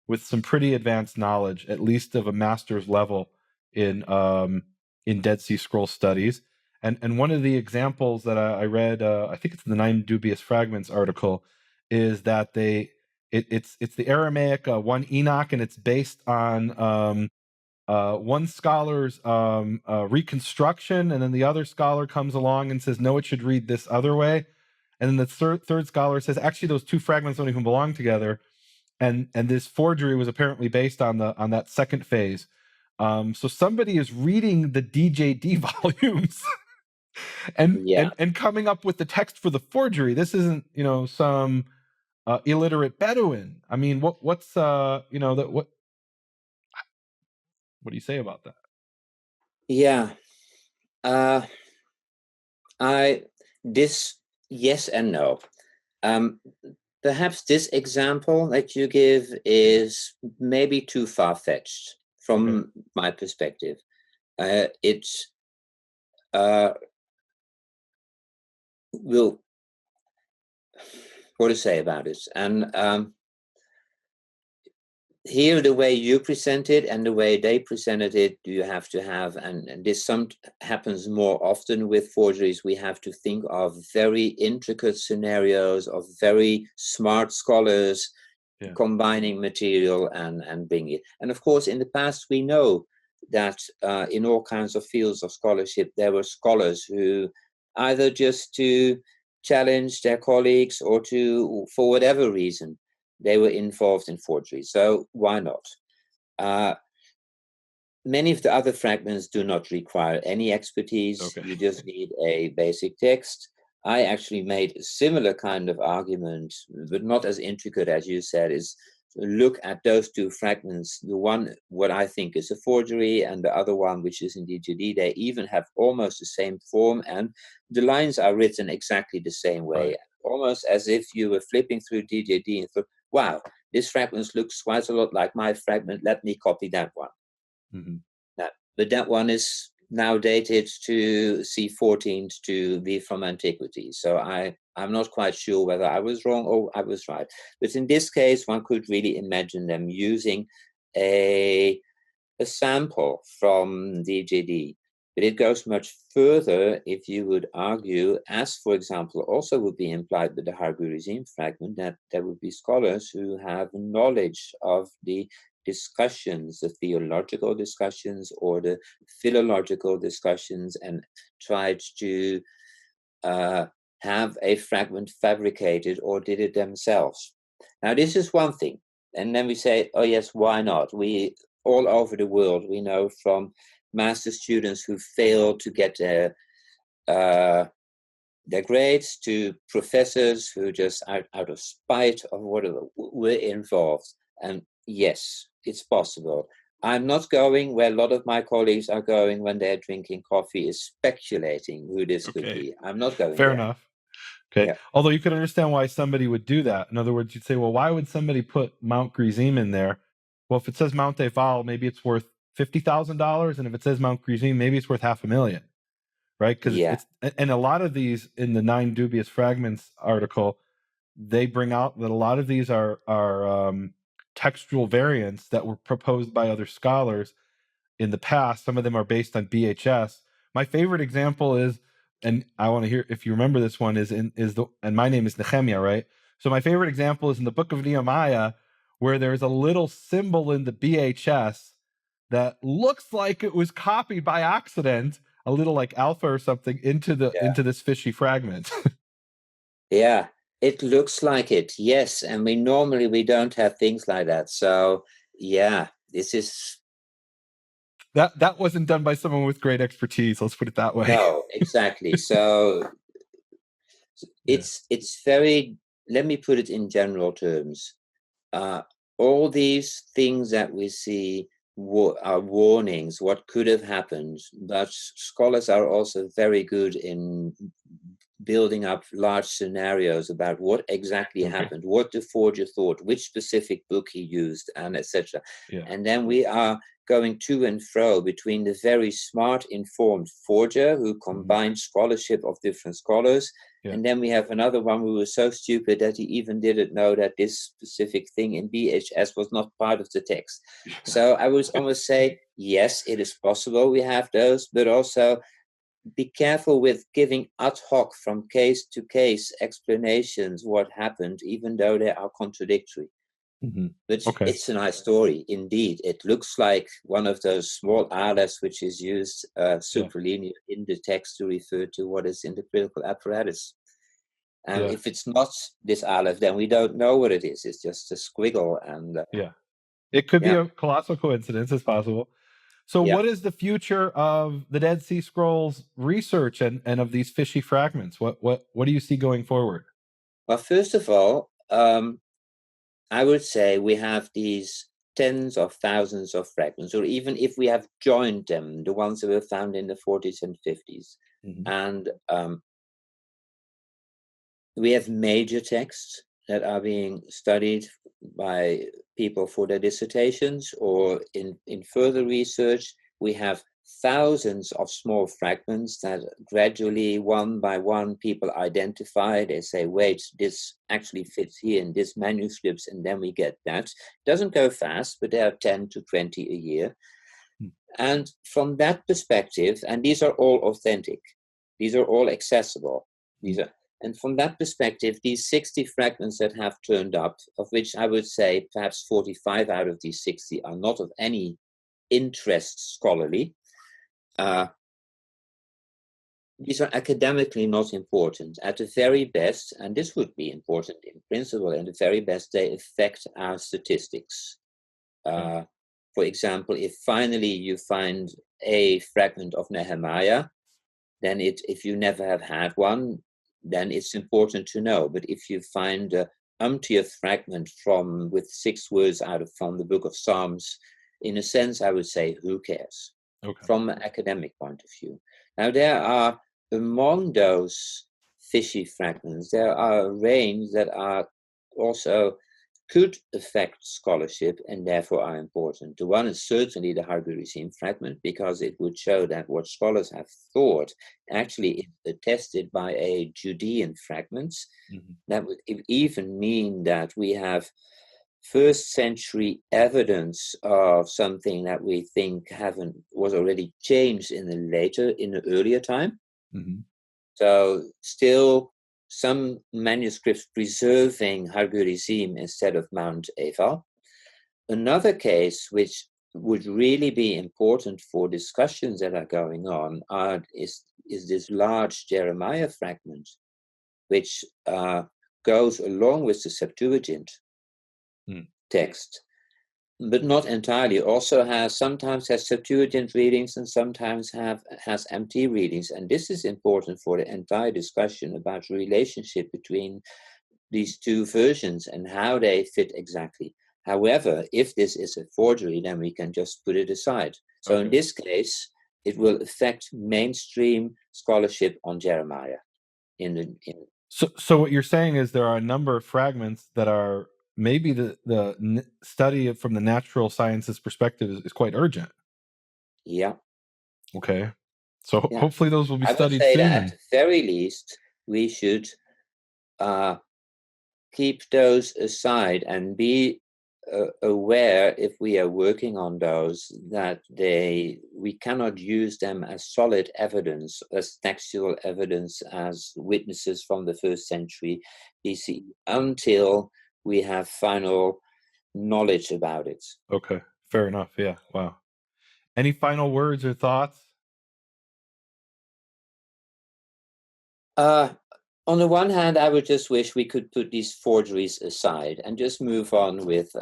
with some pretty advanced knowledge, at least of a master's level in Dead Sea Scroll studies. And one of the examples that I read, I think it's the 9 Dubious Fragments article, is that they it's the Aramaic one Enoch, and it's based on one scholar's reconstruction, and then the other scholar comes along and says, no, it should read this other way. And then the third scholar says, actually, those two fragments don't even belong together. And this forgery was apparently based on that second phase. So somebody is reading the DJD volumes and coming up with the text for the forgery. This isn't, some illiterate Bedouin. I mean, what's what do you say about that? Yeah. Yes and no. Perhaps this example that you give is maybe too far-fetched from my perspective. It's what to say about it. And here, the way you present it and the way they presented it, you have to have, and this happens more often with forgeries, we have to think of very intricate scenarios of very smart scholars combining material and bringing it. And of course, in the past, we know that in all kinds of fields of scholarship, there were scholars who either just to challenge their colleagues or for whatever reason, they were involved in forgery. So why not? Many of the other fragments do not require any expertise. You just need a basic text. I actually made a similar kind of argument, but not as intricate as you said, is look at those two fragments. The one, what I think is a forgery, and the other one, which is in DJD, they even have almost the same form, and the lines are written exactly the same way, almost as if you were flipping through DJD and thought, wow, this fragment looks quite a lot like my fragment. Let me copy that one. But that one is now dated to C14 to be from Antiquities. So I'm not quite sure whether I was wrong or I was right. But in this case, one could really imagine them using a sample from DJD. But it goes much further if you would argue, as for example, also would be implied with the Hargurizim fragment, that there would be scholars who have knowledge of the discussions, the theological discussions or the philological discussions, and tried to have a fragment fabricated or did it themselves. Now, this is one thing. And then we say, oh, yes, why not? We all over the world, we know from master students who fail to get their grades to professors who just out of spite of whatever were involved. And yes, it's possible. I'm not going where a lot of my colleagues are going when they're drinking coffee, is speculating who this could be. I'm not going Fair there. enough. Okay. Yeah. Although you could understand why somebody would do that. In other words, you'd say, well, why would somebody put Mount Gerizim in there? Well, if it says Mount Eval, maybe it's worth $50,000. And if it says Mount Gerizim, maybe it's worth $500,000. Right? Because and a lot of these in the 9 Dubious Fragments article, they bring out that a lot of these are textual variants that were proposed by other scholars in the past. Some of them are based on BHS. My favorite example is, and I want to hear if you remember this one, and my name is Nehemia, right? So my favorite example is in the book of Nehemiah, where there's a little symbol in the BHS that looks like it was copied by accident, a little like alpha or something, into into this fishy fragment. Yeah, it looks like it, yes. And we normally don't have things like that. So yeah, this is that wasn't done by someone with great expertise. Let's put it that way. No, exactly. So it's very, let me put it in general terms. All these things that we see are warnings, what could have happened, but scholars are also very good in building up large scenarios about what exactly happened, what the forger thought, which specific book he used, and etc. And then we are going to and fro between the very smart, informed forger who combined scholarship of different scholars, and then we have another one who was so stupid that he even didn't know that this specific thing in BHS was not part of the text. So I would almost say, yes, it is possible we have those, but also be careful with giving ad hoc from case to case explanations what happened, even though they are contradictory. But Okay. it's a nice story, indeed. It looks like one of those small aleph which is used superlinear in the text to refer to what is in the critical apparatus. And if it's not this aleph, then we don't know what it is. It's just a squiggle. And it could be a colossal coincidence. It's possible. So what is the future of the Dead Sea Scrolls research and of these fishy fragments? What do you see going forward? Well, first of all, I would say we have these tens of thousands of fragments, or even if we have joined them, the ones that were found in the 40s and 50s. And we have major texts that are being studied by people for their dissertations, or in further research, we have thousands of small fragments that gradually, one by one, people identify. They say, wait, this actually fits here in this manuscripts, and then we get that. It doesn't go fast, but there are 10 to 20 a year. And from that perspective, and these are all authentic, these are all accessible, and from that perspective, these 60 fragments that have turned up, of which I would say perhaps 45 out of these 60 are not of any interest scholarly, these are academically not important. At the very best, and this would be important in principle, at the very best, they affect our statistics. For example, if finally you find a fragment of Nehemia, then if you never have had one, then it's important to know. But if you find a umpteenth fragment with 6 words from the book of Psalms, in a sense, I would say, who cares? From an academic point of view. Now, there are, among those fishy fragments, there are a range that are also could affect scholarship and therefore are important. The one is certainly the Hargerizim fragment, because it would show that what scholars have thought actually is attested by a Judean fragments. That would even mean that we have first century evidence of something that we think was already changed in an earlier time. So still some manuscripts preserving Hargerizim instead of Mount Eval. Another case which would really be important for discussions that are going on is this large Jeremiah fragment, which goes along with the Septuagint text, but not entirely. Also sometimes has Septuagint readings and sometimes has MT readings. And this is important for the entire discussion about the relationship between these two versions and how they fit exactly. However, if this is a forgery, then we can just put it aside. So in this case, it will affect mainstream scholarship on Jeremiah. So what you're saying is there are a number of fragments that are maybe the study from the natural sciences perspective is quite urgent. Yeah. Okay. So hopefully those will be studied soon. That at the very least, we should keep those aside and be aware, if we are working on those, that we cannot use them as solid evidence, as textual evidence, as witnesses from the 1st century BC, until we have final knowledge about it. Okay, fair enough. Yeah, wow. Any final words or thoughts? On the one hand, I would just wish we could put these forgeries aside and just move on with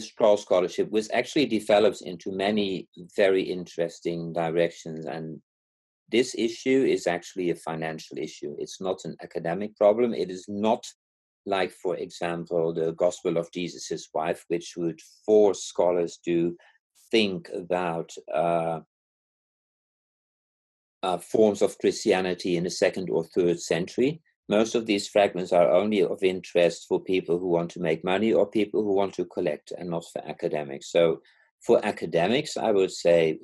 scroll scholarship, which actually develops into many very interesting directions. And this issue is actually a financial issue. It's not an academic problem. It is not like, for example, the Gospel of Jesus' Wife, which would force scholars to think about forms of Christianity in the 2nd or 3rd century. Most of these fragments are only of interest for people who want to make money or people who want to collect, and not for academics. So for academics, I would say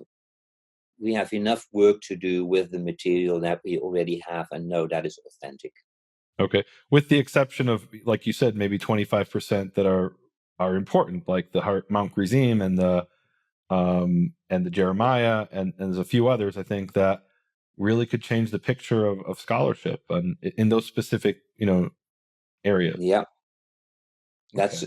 we have enough work to do with the material that we already have and know that is authentic. Okay. With the exception of, like you said, maybe 25% that are important, like the Mount Gerizim and the Jeremiah, and there's a few others, I think, that really could change the picture of scholarship in those specific, areas. Yeah. That's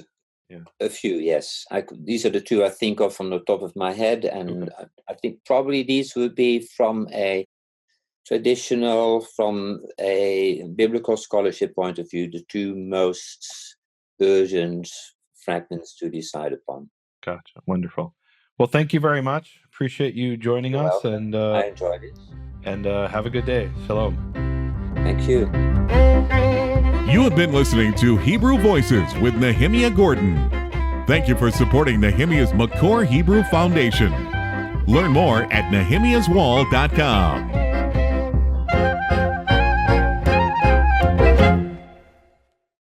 A few, yes. These are the two I think of from the top of my head, and I think probably these would be from a biblical scholarship point of view, the two most urgent fragments to decide upon. Gotcha. Wonderful. Well, thank you very much. Appreciate you joining You're us, welcome. and I enjoyed it. And have a good day. Shalom. Thank you. You have been listening to Hebrew Voices with Nehemia Gordon. Thank you for supporting Nehemia's Makor Hebrew Foundation. Learn more at nehemiaswall.com.